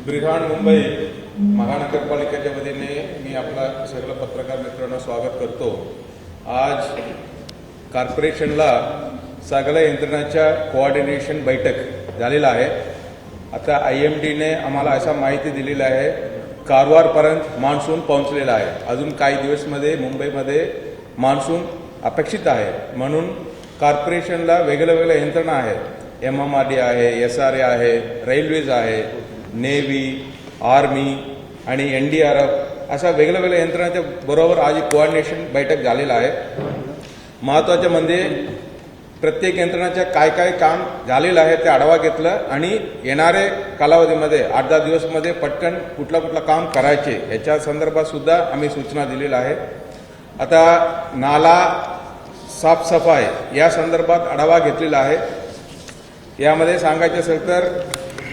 ब्रिहाण मुंबई महानगरपालिकेच्या वतीने मी आपला सगळं पत्रकार मित्रांना स्वागत करतो। आज कॉर्पोरेशनला सगळ्या यंत्रणाच्या कोऑर्डिनेशन बैठक झालेला आहे। आता IMDने आम्हाला असा माहिती दिलेली आहे, कारवारपर्यंत मान्सून पोहोचलेला आहे। अजून काही दिवसमध्ये मुंबईमध्ये मान्सून अपेक्षित आहे, म्हणून कॉर्पोरेशनला वेगवेगळ्या यंत्रणा आहेत। MMRD आहे, SRA आहे, रेल्वेज आहे, नेव्ही, आर्मी आणि NDRF अशा वेगवेगळ्या यंत्रणांच्या बरोबर आज कोऑर्डिनेशन बैठक झालेला आहे। महत्त्वाचे म्हणजे प्रत्येक यंत्रणाच्या काय काय काम झालेलं आहे ते आढावा घेतलं आणि येणारे कालावधीमध्ये 8-10 दिवसमध्ये पटकन कुठला काम करायचे याच्या संदर्भात सुद्धा आम्ही सूचना दिलेल्या आहे। आता नाला साफसफाई या संदर्भात आढावा घेतलेला आहे। यामध्ये सांगायचं असेल तर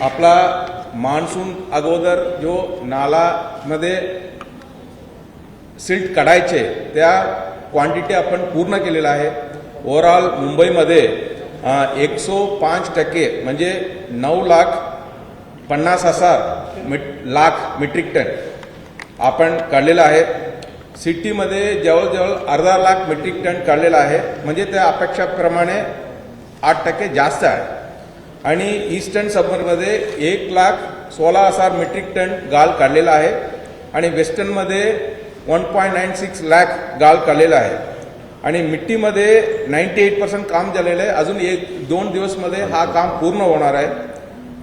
आपला मान्सून अगोदर जो नालामध्ये सिल्ट काढायचे त्या क्वांटिटी आपण पूर्ण केलेला आहे। ओव्हरऑल मुंबईमध्ये 105% म्हणजे 9,50,000 मेट्रिक टन आपण काढलेला आहे। सिटीमध्ये जवळजवळ अर्धा लाख मेट्रिक टन काढलेला आहे, म्हणजे त्या अपेक्षाप्रमाणे 8% जास्त आहे। आणि ईस्टर्न सबमर्मध्ये 1,16,000 मेट्रिक टन गाळ काढलेला आहे आणि वेस्टर्नमध्ये 1.96 लाख गाळ काढलेला आहे। आणि मिट्टीमध्ये 98% काम झालेलं आहे। अजून 1-2 दिवसमध्ये हा काम पूर्ण होणार आहे।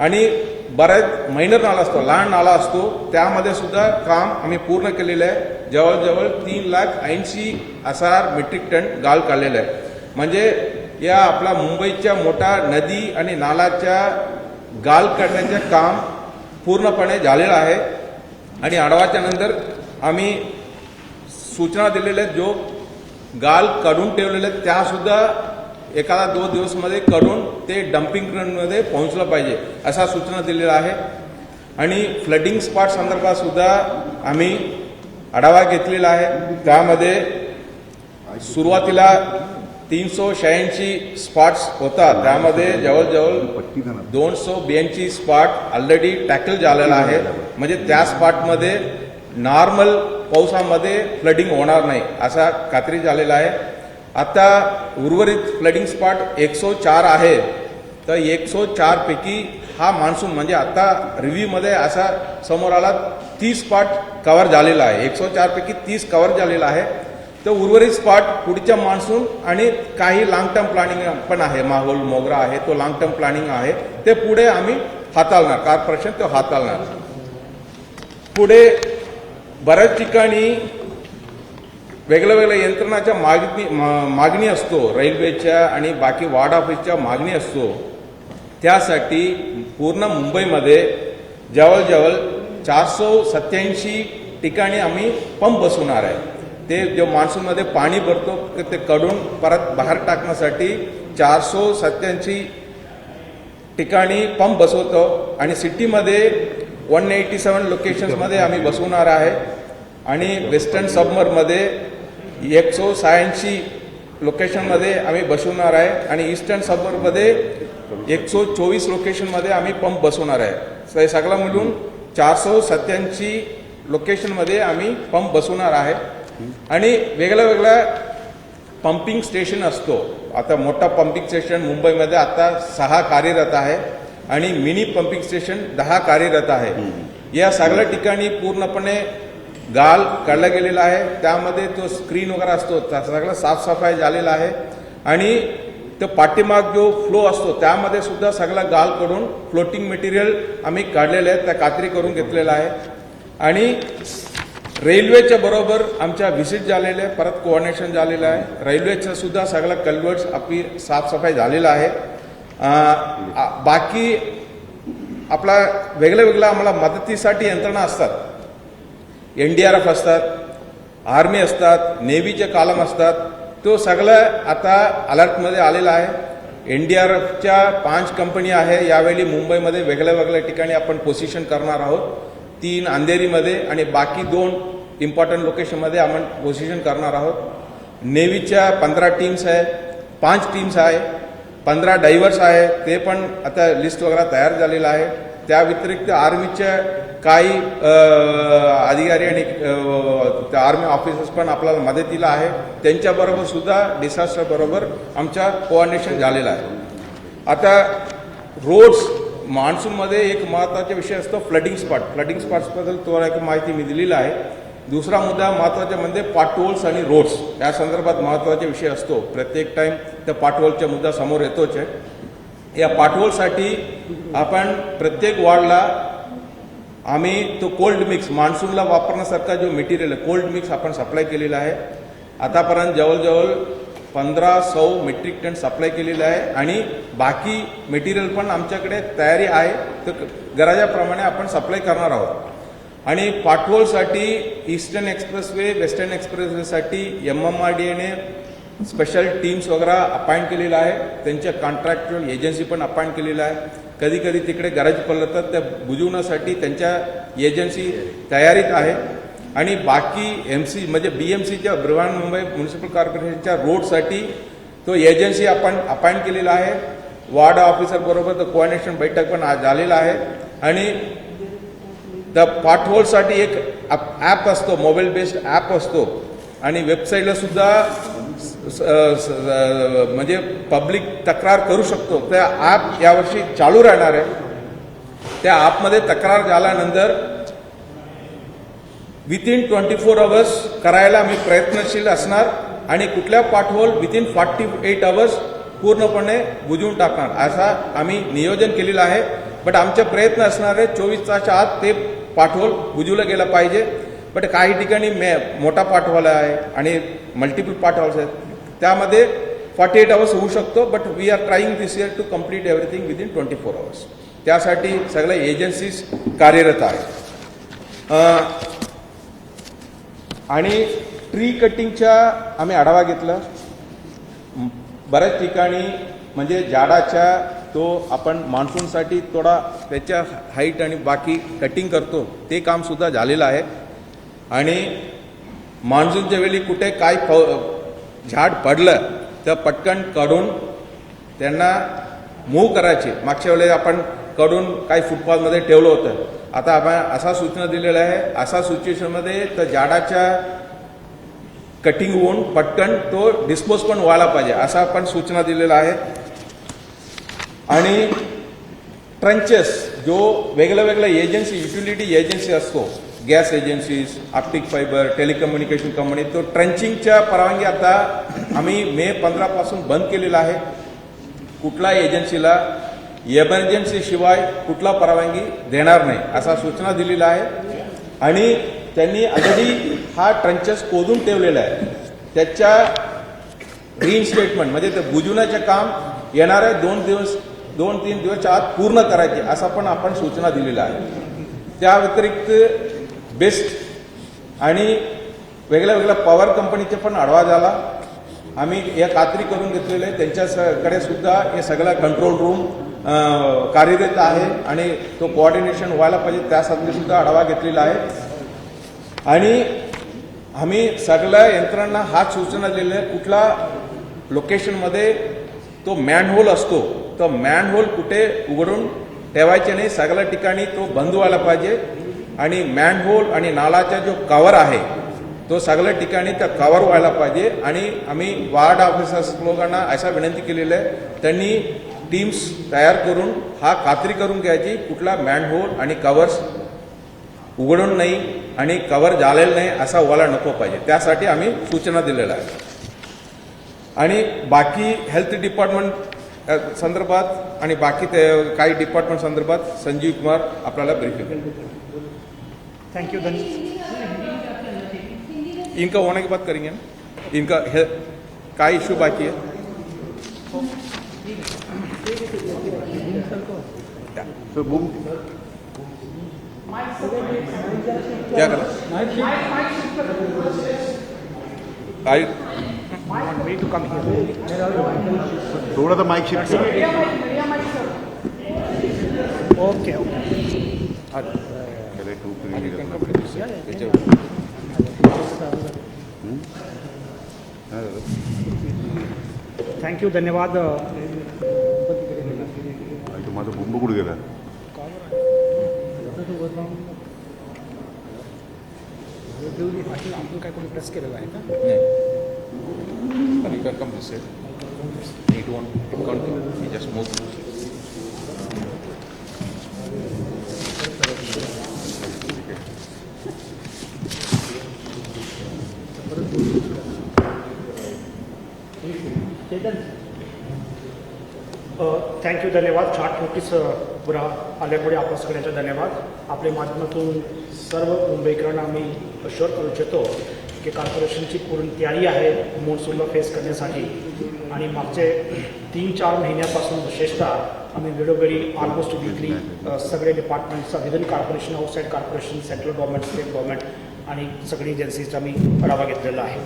आणि बऱ्याच मायनर नाला असतो, लहान नाला असतो, त्यामध्ये सुद्धा काम आम्ही पूर्ण केलेलं आहे। जवळजवळ 3,80,000 मेट्रिक टन गाळ काढलेलं आहे। म्हणजे या आपला मुंबईच्या मोठा नदी आणि नालाच्या गाळ काढण्याचे काम पूर्णपणे झालेलं आहे। आणि आढावाच्या नंतर आम्ही सूचना दिलेल्या आहेत, जो गाळ काढून ठेवलेले आहेत त्यासुद्धा 1-2 दिवसमध्ये काढून ते डम्पिंग ग्राउंडमध्ये पोहोचलं पाहिजे असा सूचना दिलेला आहे। आणि फ्लडिंग स्पॉट संदर्भात सुद्धा आम्ही आढावा घेतलेला आहे। त्यामध्ये सुरुवातीला 386 स्पॉट्स होता, त्यामध्ये जवळजवळ 282 स्पॉट ऑलरेडी टॅकल झालेला आहे। म्हणजे त्या स्पॉटमध्ये नॉर्मल पावसामध्ये फ्लडिंग होणार नाही असा खात्री झालेला आहे। आता उर्वरित फ्लडिंग स्पॉट 104 आहे, तर 104 पैकी हा मान्सून म्हणजे आता रिव्ह्यूमध्ये असा समोर आला 30 स्पॉट कव्हर झालेला आहे। 104 पैकी 30 कव्हर झालेला आहे। तर उर्वरित स्पॉट पुढच्या मान्सून आणि काही लॉंग टर्म प्लॅनिंग पण आहे, माहोल मोगरा आहे, तो लॉंग टर्म प्लॅनिंग आहे, ते पुढे आम्ही हाताळणार, कॉर्पोरेशन तो हाताळणार। पुढे बऱ्याच ठिकाणी वेगवेगळ्या यंत्रणाच्या मागणी असतो, रेल्वेच्या आणि बाकी वार्ड ऑफिसच्या मागणी असतो। त्यासाठी पूर्ण मुंबईमध्ये जवळजवळ 487 ठिकाणी आम्ही पंप बसवणार आहे। ते जो मान्सूनमध्ये पाणी भरतो ते काढून परत बाहेर टाकण्यासाठी 487 ठिकाणी पंप बसवतो। आणि सिटीमध्ये 187 लोकेशन्समध्ये आम्ही बसवणार आहे। आणि वेस्टर्न सबमर्मध्ये 186 लोकेशनमध्ये आम्ही बसवणार आहे। आणि ईस्टर्न सबमर्मध्ये 124 लोकेशनमध्ये आम्ही पंप बसवणार आहे। हे सगळं मिळून 487 लोकेशनमध्ये आम्ही पंप बसवणार आहे। आणि वेगळ्या पंपिंग स्टेशन असतो। आता मोठा पंपिंग स्टेशन मुंबईमध्ये आता 6 कार्यरत आहे आणि मिनी पंपिंग स्टेशन 10 कार्यरत आहे। या सगळ्या ठिकाणी पूर्णपणे गाळ काढला गेलेला आहे, त्यामध्ये तो स्क्रीन वगैरे असतो, सगळं साफसफाई झालेला आहे। आणि तो पाठीमाग जो फ्लो असतो त्यामध्ये सुद्धा सगळा गाळ काढून फ्लोटिंग मटेरियल आम्ही काढलेलं आहे, त्या खात्री करून घेतलेला आहे। आणि रेल्वेच्या बरोबर आमच्या व्हिजिट झालेले आहे, परत कोऑर्डिनेशन झालेलं आहे। रेल्वेचं सुद्धा सगळं कल्वर्ट्स आपली साफसफाई झालेला आहे। बाकी आपला वेगळ्या आम्हाला मदतीसाठी यंत्रणा असतात, NDRF असतात, आर्मी असतात, नेव्हीचे कॉलम असतात, तो सगळं आता अलर्टमध्ये आलेला आहे। NDRFच्या 5 कंपनी आहे, यावेळी मुंबईमध्ये वेगळ्या ठिकाणी आपण पोझिशन करणार आहोत। 3 अंधेरीमध्ये आणि बाकी 2 इम्पॉर्टंट लोकेशनमध्ये आपण पोझिशन करणार आहोत। नेव्हीच्या 15 टीम्स आहे, 5 टीम्स आहे, 15 डायव्हर्स आहे, ते पण आता लिस्ट वगैरे तयार झालेला आहे। त्या व्यतिरिक्त आर्मीच्या काही अधिकारी आणि आर्मी ऑफिसर्स पण आपल्याला मदतीला आहे. त्यांच्याबरोबर सुद्धा डिझास्टर बरोबर आमच्या कोऑर्डिनेशन झालेलं आहे. आता रोड्स मान्सूनमध्ये एक महत्त्वाचा विषय असतो फ्लडिंग स्पॉट्सबद्दल थोडा एक माहिती मी दिलेली आहे. दुसरा मुद्दा महत्त्वाचा म्हणजे पाटहोल्स आणि रोड्स या संदर्भात महत्त्वाचा विषय असतो. प्रत्येक टाईम त्या पाटहोलचा मुद्दा समोर येतोच आहे. या पाटहोलसाठी आपण प्रत्येक वॉर्डला आम्ही तो कोल्ड मिक्स मान्सूनला वापरण्यासारखा जो मटेरियल आहे कोल्ड मिक्स आपण सप्लाय केलेला आहे. आतापर्यंत जवळजवळ 1500 मेट्रिक टन सप्लाय केलेलं आहे आणि बाकी मटेरियल पण आमच्याकडे तयारी आहे. तर गरजाप्रमाणे आपण सप्लाय करणार आहोत. आणि पाटहोलसाठी ईस्टर्न एक्सप्रेसवे वेस्टर्न एक्सप्रेसवेसाठी MMRDAने स्पेशल टीम्स वगैरे अपॉइंट केलेला आहे. त्यांच्या कॉन्ट्रॅक्च्युअल एजन्सी पण अपॉइंट केलेला आहे. कधी कधी तिकडे गरज पडलं तर त्या बुजवण्यासाठी त्यांच्या एजन्सी तयारीत आहे. आणि बाकी MC म्हणजे BMCच्या बृहन्मुंबई म्युनिसिपल कॉर्पोरेशनच्या रोडसाठी तो एजन्सी आपण अपॉइंट केलेला आहे. वॉर्ड ऑफिसर बरोबर तर कोऑर्डिनेशन बैठक पण आज झालेला आहे. आणि त्या पाटहोलसाठी एक ॲप असतो, मोबाईल बेस्ड ॲप असतो आणि वेबसाईटला सुद्धा म्हणजे पब्लिक तक्रार करू शकतो. त्या ॲप यावर्षी चालू राहणार आहे. त्या ॲपमध्ये तक्रार झाल्यानंतर विथिन 24 आवर्स करायला आम्ही प्रयत्नशील असणार आणि कुठल्या पाटहोल विथिन 48 आवर्स पूर्णपणे बुजवून टाकणार असा आम्ही नियोजन केलेलं आहे. बट आमचे प्रयत्न असणार आहे 24 तासाच्या आत ते पाटहोल बुजवलं गेलं पाहिजे. बट काही ठिकाणी मोठा पाटहोल आहे आणि मल्टिपल पाटहोल्स आहेत त्यामध्ये 48 आवर्स होऊ शकतो. But we are trying this year to complete everything within 24 hours. त्यासाठी सगळ्या एजन्सीज कार्यरत आहेत. आणि ट्री कटिंगचा आम्ही आढावा घेतला. बऱ्याच ठिकाणी म्हणजे झाडाच्या तो आपण मान्सूनसाठी थोडा त्याच्या हाईट आणि बाकी कटिंग करतो ते कामसुद्धा झालेलं आहे. आणि मान्सूनच्या वेळी कुठे काय झाड पडलं तर पटकन काढून त्यांना मूव्ह करायचे. मागच्या वेळेला आपण काढून काही फुटपाथमध्ये ठेवलं होतं. आता आपण असा सूचना दिलेला आहे असा सिच्युएशनमध्ये तर झाडाच्या कटिंग होऊन पटकन तो डिस्पोज पण व्हायला पाहिजे असा आपण सूचना दिलेला आहे. आणि ट्रंचेस जो वेगळ्या एजन्सी युटिलिटी एजन्सी असतो gas agencies optic fibre telecommunication company तो ट्रंचिंगच्या परवानगी आता आम्ही May 15 पासून बंद केलेला आहे. कुठला एजन्सीला एमर्जन्सी शिवाय कुठला परवानगी देणार नाही असा सूचना दिलेला आहे. आणि त्यांनी ऑलरेडी हा ट्रंचेस खोदून ठेवलेला आहे. त्याच्या रिइन्स्टेटमेंट म्हणजे ते बुजवण्याचे काम येणाऱ्या 2-3 दिवसच्या आत पूर्ण करायचे असा पण आपण सूचना दिलेला आहे. त्या व्यतिरिक्त बेस्ट आणि वेगळ्या पॉवर कंपनीचे पण आढावा झाला. आम्ही या खात्री करून घेतलेले आहे त्यांच्याकडे सुद्धा हे सगळा कंट्रोल रूम कार्यरत आहे आणि तो कोऑर्डिनेशन व्हायला पाहिजे त्यासाठी सुद्धा आढावा घेतलेला आहे. आणि आम्ही सगळ्या यंत्रणांना हाच सूचना दिलेल्या आहे कुठला लोकेशनमध्ये तो मॅनहोल असतो तो मॅनहोल कुठे उघडून ठेवायचे नाही. सगळ्या ठिकाणी तो बंद व्हायला पाहिजे. आणि मॅनहोल आणि नालाचा जो कव्हर आहे तो सगळ्या ठिकाणी त्या कव्हर व्हायला पाहिजे. आणि आम्ही वार्ड ऑफिसर्स लोकांना असा विनंती केलेली आहे त्यांनी टीम्स तयार करून हा खात्री करून घ्यायची कुठला मॅनहोल आणि कव्हर्स उघडून नाही आणि कव्हर झालेलं नाही असा व्हायला नको पाहिजे. त्यासाठी आम्ही सूचना दिलेल्या आहे. आणि बाकी हेल्थ डिपार्टमेंट संदर्भात आणि बाकी काही डिपार्टमेंट संदर्भात संजीव कुमार आपल्याला ब्रीफिंग करेंगे. Thank you. इनका होने के बाद करेंगे ना. इनका काय इश्यू बाकी है क्या करना थोड़ा सा माइक शिफ्ट ओके थँक्यू. धन्यवाद. माझा बुंब कुठे गेला आपण काय कोणी प्रेस केलेलं आहे का? You can come this side. It can't be just move. Thank you, धन्यवाद. शॉर्ट नोटीस पुरा आल्यामुळे आपल्या सगळ्यांचे धन्यवाद. आपल्या माध्यमातून सर्व मुंबईकरांना आम्ही अश्योर करू इच्छितो की कॉर्पोरेशनची पूर्ण तयारी आहे मॉन्सूनला फेस करण्यासाठी. आणि मागचे 3-4 महिन्यापासून विशेषतः आम्ही वेळोवेळी ऑलमोस्ट वीकली सगळे डिपार्टमेंट्सचा within corporation, outside corporation, central government, state government आणि सगळी एजन्सीचा आम्ही आढावा घेतलेला आहे.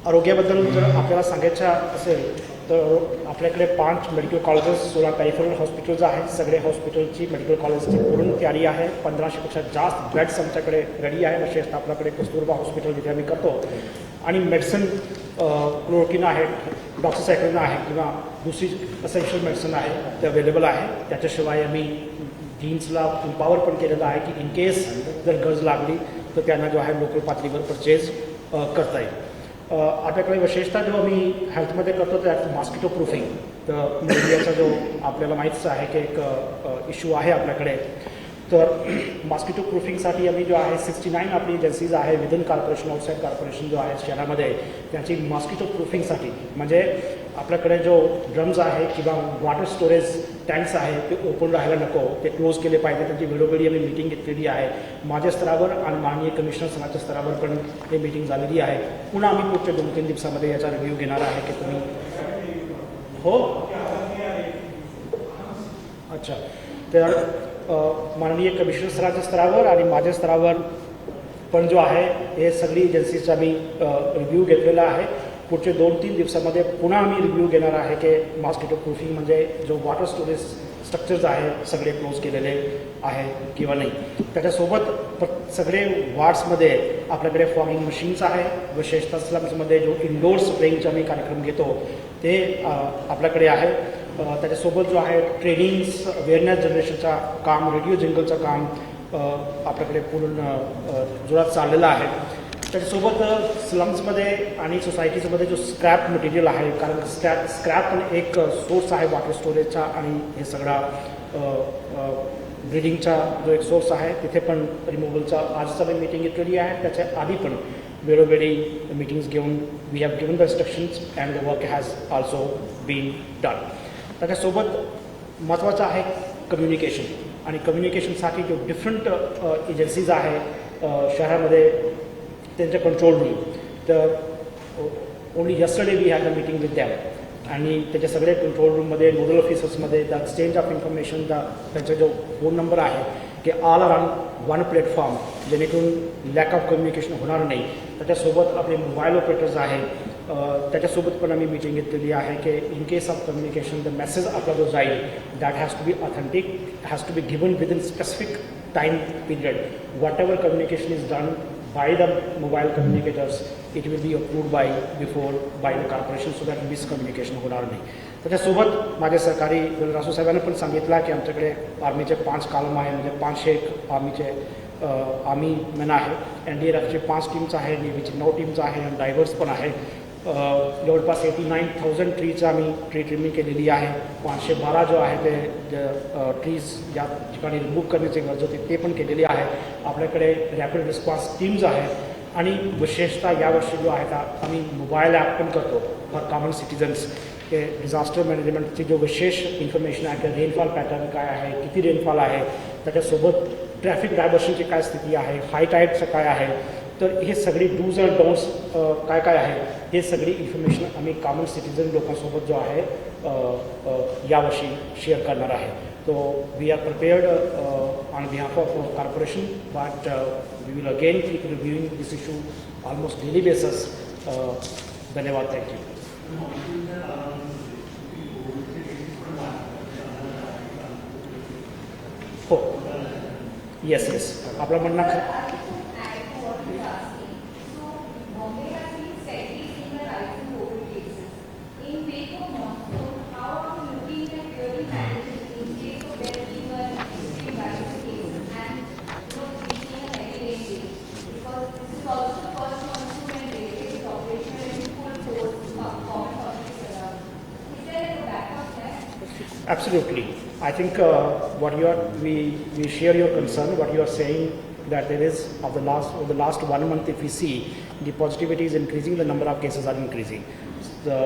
आरोग्याबद्दल जर आपल्याला सांगायचं असेल तर आपल्याकडे 5 मेडिकल कॉलेजेस, 16 पेरिफरल हॉस्पिटल्स आहेत. सगळे हॉस्पिटलची मेडिकल कॉलेजची पूर्ण तयारी आहे. 1500पेक्षा जास्त बेड्स आमच्याकडे रेडी आहे. विशेषतः आपल्याकडे कस्तुरबा हॉस्पिटल जिथे आम्ही करतो. आणि मेडिसिन क्लोरोकिन आहे, डॉक्सिसायक्लिन आहे किंवा दुसरी असेन्शियल मेडिसिन आहे ते अवेलेबल आहे. त्याच्याशिवाय आम्ही डीन्सला एम्पॉवर पण केलेलं आहे की इन केस जर गरज लागली तर त्यांना जो आहे लोकल पातळीवर परचेज करता येईल. आपल्याकडे विशेषतः जो आम्ही हेल्थमध्ये करतो त्यात मॉस्किटो प्रूफिंग, तर मलेरियाचा जो आपल्याला माहीतच आहे की एक इश्यू आहे आपल्याकडे. तर मॉस्किटो प्रूफिंगसाठी आम्ही जो आहे 69 आपली एजन्सीज आहे विदिन कॉर्पोरेशन, आउटसाईड कॉर्पोरेशन जो आहे शहरामध्ये, त्यांची मॉस्किटो प्रूफिंगसाठी म्हणजे आपल्याकडे जो ड्रम्स आहे किंवा वॉटर स्टोरेज टँक्स आहे ते ओपन राहायला नको, ते क्लोज केले पाहिजे. त्यांची वेळोवेळी आम्ही मीटिंग घेतलेली आहे माझ्या स्तरावर आणि माननीय कमिशनर सरांच्या स्तरावर पण हे मीटिंग झालेली आहे. पुन्हा आम्ही पुढच्या 2-3 दिवसामध्ये याचा रिव्ह्यू घेणार आहे की तुम्ही हो अच्छा. तर माननीय कमिशनर सरांच्या स्तरावर आणि माझ्या स्तरावर पण जो आहे हे सगळी एजन्सीचा आम्ही रिव्ह्यू घेतलेला आहे. पुढचे 2-3 दिवसामध्ये पुन्हा आम्ही रिव्ह्यू घेणार आहे की मॉस्किटो प्रूफिंग म्हणजे जो वॉटर स्टोरेज स्ट्रक्चर्स आहे सगळे क्लोज केलेले आहे किंवा नाही. त्याच्यासोबत सगळे वॉर्ड्समध्ये आपल्याकडे फॉगिंग मशीन्स आहे. विशेषतः स्लम्समध्ये जो इनडोअर स्प्रेइंगचा आम्ही कार्यक्रम घेतो ते आपल्याकडे आहे. त्याच्यासोबत जो आहे ट्रेनिंग्स, अवेअरनेस जनरेशनचा काम, रेडिओ जिंगलचं काम आपल्याकडे पूर्ण जोरात चाललेलं आहे. त्याच्यासोबत स्लम्समध्ये आणि सोसायटीजमध्ये जो स्क्रॅप मटेरियल आहे, कारण स्क्रॅप पण एक सोर्स आहे वॉटर स्टोरेजचा आणि हे सगळा ब्रिडिंगचा जो एक सोर्स आहे तिथे पण रिमूव्हलचा आजचा मी मीटिंग घेतलेली आहे. त्याच्या आधी पण वेळोवेळी मीटिंग्स घेऊन we have given the instructions and the work has also been done. त्याच्यासोबत महत्त्वाचं आहे कम्युनिकेशन. आणि कम्युनिकेशनसाठी जो डिफरंट एजन्सीज आहे शहरामध्ये त्यांच्या कंट्रोल रूम, तर only yesterday we had a meeting with them आणि त्याच्या सगळे कंट्रोल रूममध्ये नोडल ऑफिसर्समध्ये द एक्सचेंज ऑफ इन्फॉर्मेशन, त्यांचा जो फोन नंबर आहे की ऑल अराउंड वन प्लॅटफॉर्म, जेणेकरून लॅक ऑफ कम्युनिकेशन होणार नाही. त्याच्यासोबत आपले मोबाईल ऑपरेटर्स आहे त्याच्यासोबत पण आम्ही मीटिंग घेतलेली आहे की in case of communication the message आपला जो जाईल that has to be authentic, has to be given within specific time period. Whatever communication is done by the mobile communicators, it will be approved by the corporation so that miscommunication होणार नाही. त्याच्यासोबत माझ्या सरकारी रासू साहेबांनी पण सांगितलं की आमच्याकडे आर्मीचे 5 कॉलम आहे, म्हणजे 500 आर्मीचे आर्मी मॅन आहे. NDRFचे 5 टीम्स आहे, नेव्हीची 9 टीम्स आहे आणि डायव्हर्स पण आहे. जवळपास 89,000 ट्रीचं आम्ही ट्री ट्रिमिंग केलेली आहे. 512 जो आहे ते ट्रीज ज्या ठिकाणी रिमूव्ह करण्याची गरज होती ते पण केलेली आहे. आपल्याकडे रॅपिड रिस्पॉन्स टीम्स आहेत आणि विशेषतः यावर्षी जो आहे आम्ही मोबाईल ॲप पण करतो फॉर कॉमन सिटीजन्स. के डिझास्टर मॅनेजमेंटची जो विशेष इन्फॉर्मेशन आहे की रेनफॉल पॅटर्न काय आहे, किती रेनफॉल आहे, त्याच्यासोबत ट्रॅफिक डायव्हर्शनची काय स्थिती आहे, हाय टाईडचं काय आहे, तर हे सगळी डूज अँड डोंट्स काय काय आहे हे सगळी इन्फॉर्मेशन आम्ही कॉमन सिटीजन लोकांसोबत जो आहे यावर्षी शेअर करणार आहे. तो we are prepared on behalf of corporation, but we will again keep reviewing this issue almost daily basis. धन्यवाद. थँक्यू. हो, येस आपलं म्हणणं Absolutely. I think we share your concern. What you are saying that there is over the last 1 month, if we see the positivity is increasing, the number of cases are increasing. The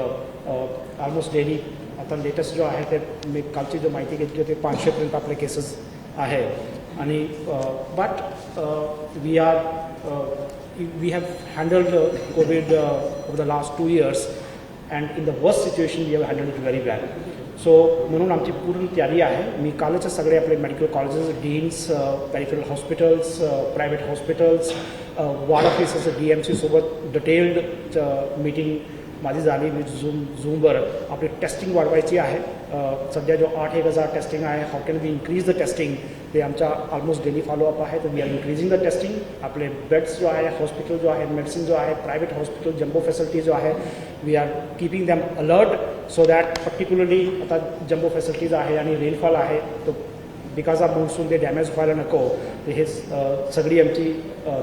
almost daily आता latest जो आहे ते मी कालची जो माहिती घेतली होती 500पर्यंत आपले केसेस आहे आणि but we have handled COVID over the last 2 years and in the worst situation we have handled it very well. So म्हणून आमची पूर्ण तयारी आहे. मी कालच सगळे आपले medical colleges, deans, peripheral hospitals, private hospitals, ward officers, DMC सोबत detailed meeting माझी झाली झूमवर. आपली टेस्टिंग वाढवायची आहे. सध्या जो 8,000 टेस्टिंग आहे, how can we increase the testing, ते आमचा ऑलमोस्ट डेली फॉलोअप आहे. तर we are increasing the testing. आपले बेड्स जो आहे, हॉस्पिटल जो आहे, मेडिसिन जो आहे, प्रायव्हेट हॉस्पिटल, जम्बो फॅसिलिटी जो आहे, we are keeping them alert so that particularly आता जम्बो फॅसिलिटीज आहे आणि रेनफॉल आहे, तो बिकॉज ऑफ मान्सून ते डॅमेज व्हायला नको, तर हे सगळी आमची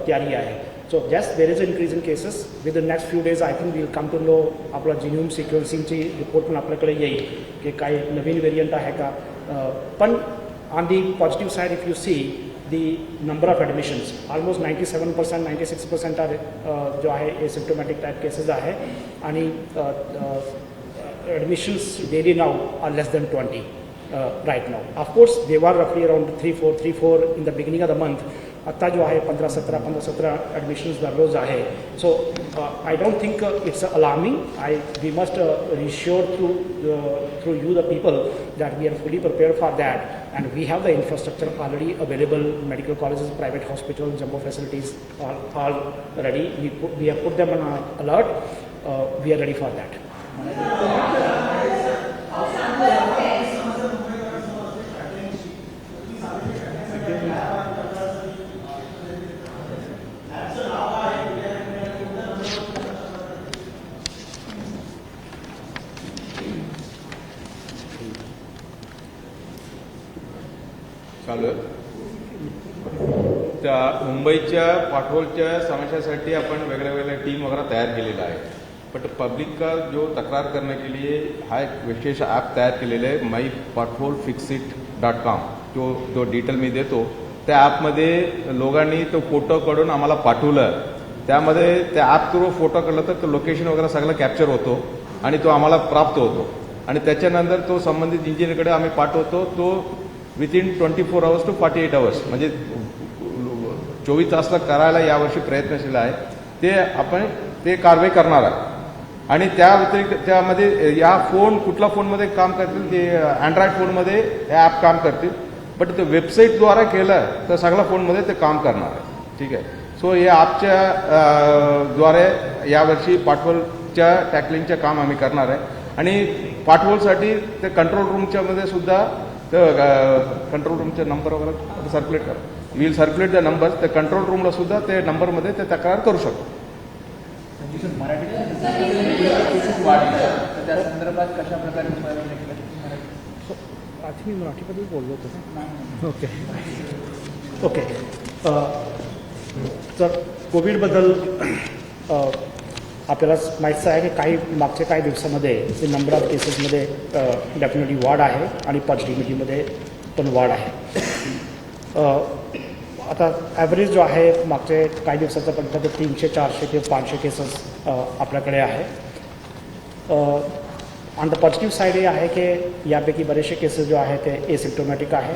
तयारी आहे. So yes, there is an increase in cases. Within the next few days, I think we will come to know आपला जीनोम सिक्वेन्सिंगची रिपोर्ट पण आपल्याकडे येईल की काही नवीन व्हेरियंट आहे का. पण on the positive side if you see the number of admissions almost 97%, 96% जो आहे एसिम्प्टोमॅटिक टाईप केसेस आहे आणि admissions daily now are less than 20 right now. Of course, they were roughly around 3-4 in the beginning of the month. आता जो आहे 15-17 admissions दररोज आहे. So I don't think it's alarming. We must reassure through you the people that we are fully prepared for that and we have the infrastructure already available. Medical colleges, private hospital, jumbo facilities are ready. We have put them on alert. We are ready for that. चालू आहे. त्या मुंबईच्या पाठवलच्या समस्यासाठी आपण वेगळ्या वेगळ्या team वगैरह तयार केलेला आहे. बट पब्लिक का जो तक्रार करने के लिए हा एक विशेष ॲप तयार केलेलं आहे, माई पाठवल फिक्सिट.com. जो डिटेल मी देतो त्या ॲपमध्ये लोकांनी तो फोटो काढून आम्हाला पाठवलं. त्यामध्ये त्या ॲप थ्रू फोटो काढला तर तो लोकेशन वगैरे सगळं कॅप्चर होतो आणि तो आम्हाला प्राप्त होतो आणि त्याच्यानंतर तो संबंधित इंजिनियरकडे आम्ही पाठवतो. तो विथिन 24 hours to 48 hours म्हणजे 24 तासला करायला यावर्षी प्रयत्नशील आहे. ते आपण ते कारवाई करणार आहे आणि त्या व्यतिरिक्त त्यामध्ये या फोन कुठला फोनमध्ये काम करतील, ते अँड्रॉइड फोनमध्ये हे ॲप काम करतील. बट ते वेबसाईटद्वारा केलं तर सगळ्या फोनमध्ये ते काम करणार आहे. ठीक आहे. सो या ॲपच्या द्वारे यावर्षी पाठवलच्या टॅकलिंगचं काम आम्ही करणार आहे आणि पाठवलसाठी ते कंट्रोल रूमच्या मध्ये सुद्धा कंट्रोल रूमचे नंबर वगैरे सर्क्युलेट करा. Will circulate the number. त्या कंट्रोल रूमला सुद्धा ते नंबरमध्ये ते तक्रार करू शकतो. त्या संदर्भात कशा प्रकारे आधी मी मराठीमध्ये बोललो होतो. ओके. तर कोविडबद्दल आपल्याला माहीतच आहे की मागच्या काही दिवसामध्ये नंबर ऑफ केसेसमध्ये डेफिनेटली वाढ आहे आणि पॉझिटिव्हिटीमध्ये पण वाढ आहे. आता ॲव्हरेज जो आहे मागचे काही दिवसाचा पण तर 300, 400 ते 500 केसेस आपल्याकडे आहे. ऑन द पॉझिटिव्ह साईड हे आहे की यापैकी बरेचसे केसेस जो आहे ते एसिम्प्टोमॅटिक आहे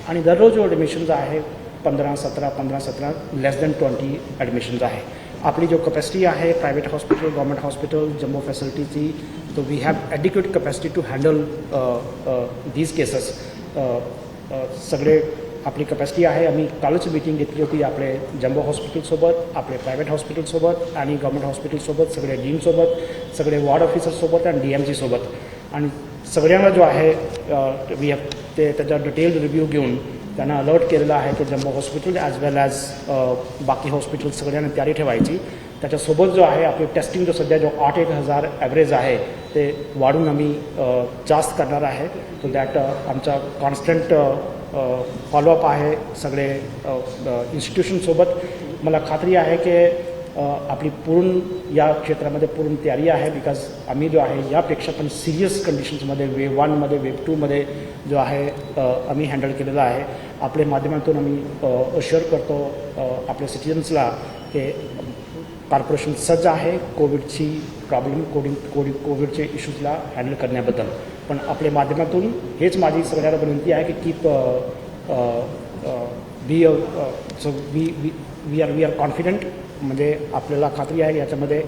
आणि दररोज जो ॲडमिशन्स आहे 15-17 लेस दॅन 20 ॲडमिशन्स आहे. आपली जो कपॅसिटी आहे private hospital, government hospital, jumbo फॅसिलिटीची, तो we have adequate capacity to handle these cases. सगळे आपली कपॅसिटी आहे. आम्ही कालच मीटिंग घेतली होती आपले जम्बो हॉस्पिटलसोबत, आपले प्रायव्हेट हॉस्पिटलसोबत आणि गव्हर्मेंट हॉस्पिटलसोबत, सगळे डीनसोबत, सगळे वॉर्ड ऑफिसरसोबत आणि DMC सोबत. आणि सगळ्यांना जो आहे वी हॅव ते त्याचा डिटेल्ड रिव्ह्यू घेऊन त्यांना अलर्ट केलेला आहे की जम्बो हॉस्पिटल ॲज वेल ॲज बाकी हॉस्पिटल सगळ्यांना तयारी ठेवायची. त्याच्यासोबत जो आहे आपली टेस्टिंग जो सध्या जो 8,000 ॲव्हरेज आहे ते वाढून आम्ही जास्त करणार आहे. सो दॅट आमचा कॉन्स्टंट फॉलोअप आहे सगळे इन्स्टिट्यूशनसोबत. मला खात्री आहे की आपली पूर्ण या क्षेत्रामध्ये पूर्ण तयारी आहे. बिकॉज आम्ही जो आहे यापेक्षा पण सिरियस कंडिशन्समध्ये वेव 1मध्ये वेव 2मध्ये जो आहे आम्ही हँडल केलेला आहे. आपल्या माध्यमातून आम्ही अश्युअर करतो आपल्या सिटिझन्सला की कॉर्पोरेशन सज्ज आहे कोविडची प्रॉब्लेम कोविडचे इश्यूजला हँडल करण्याबद्दल. पण आपल्या माध्यमातून हेच माझी सगळ्यांना विनंती आहे की कीप वी आर कॉन्फिडंट. म्हणजे आपल्याला खात्री आहे याच्यामध्ये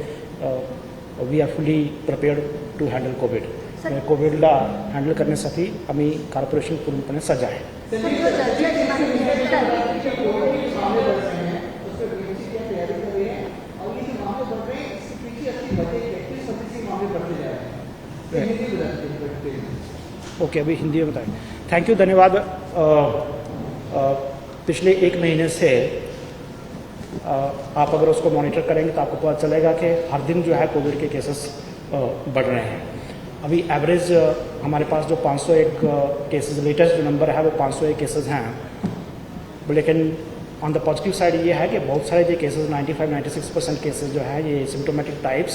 we are fully prepared to handle Covid. कोविडला हँडल करण्यासाठी आम्ही कॉर्पोरेशन पूर्णपणे सज्ज आहे. ओके, अभी हिंदी में बताएं. थैंक यू, धन्यवाद. पिछले 1 महीने से आप अगर उसको मॉनिटर करेंगे तो आपको पता चलेगा कि हर दिन जो है कोविड के केसेस बढ़ रहे हैं. अभी एवरेज हमारे पास जो 501 केसेस, लेटेस्ट जो नंबर है वो 501 केसेस हैं. लेकिन ऑन द पॉजिटिव साइड ये है कि बहुत सारे जो केसेस 95-96% केसेस जो है ये सिम्टोमेटिक टाइप्स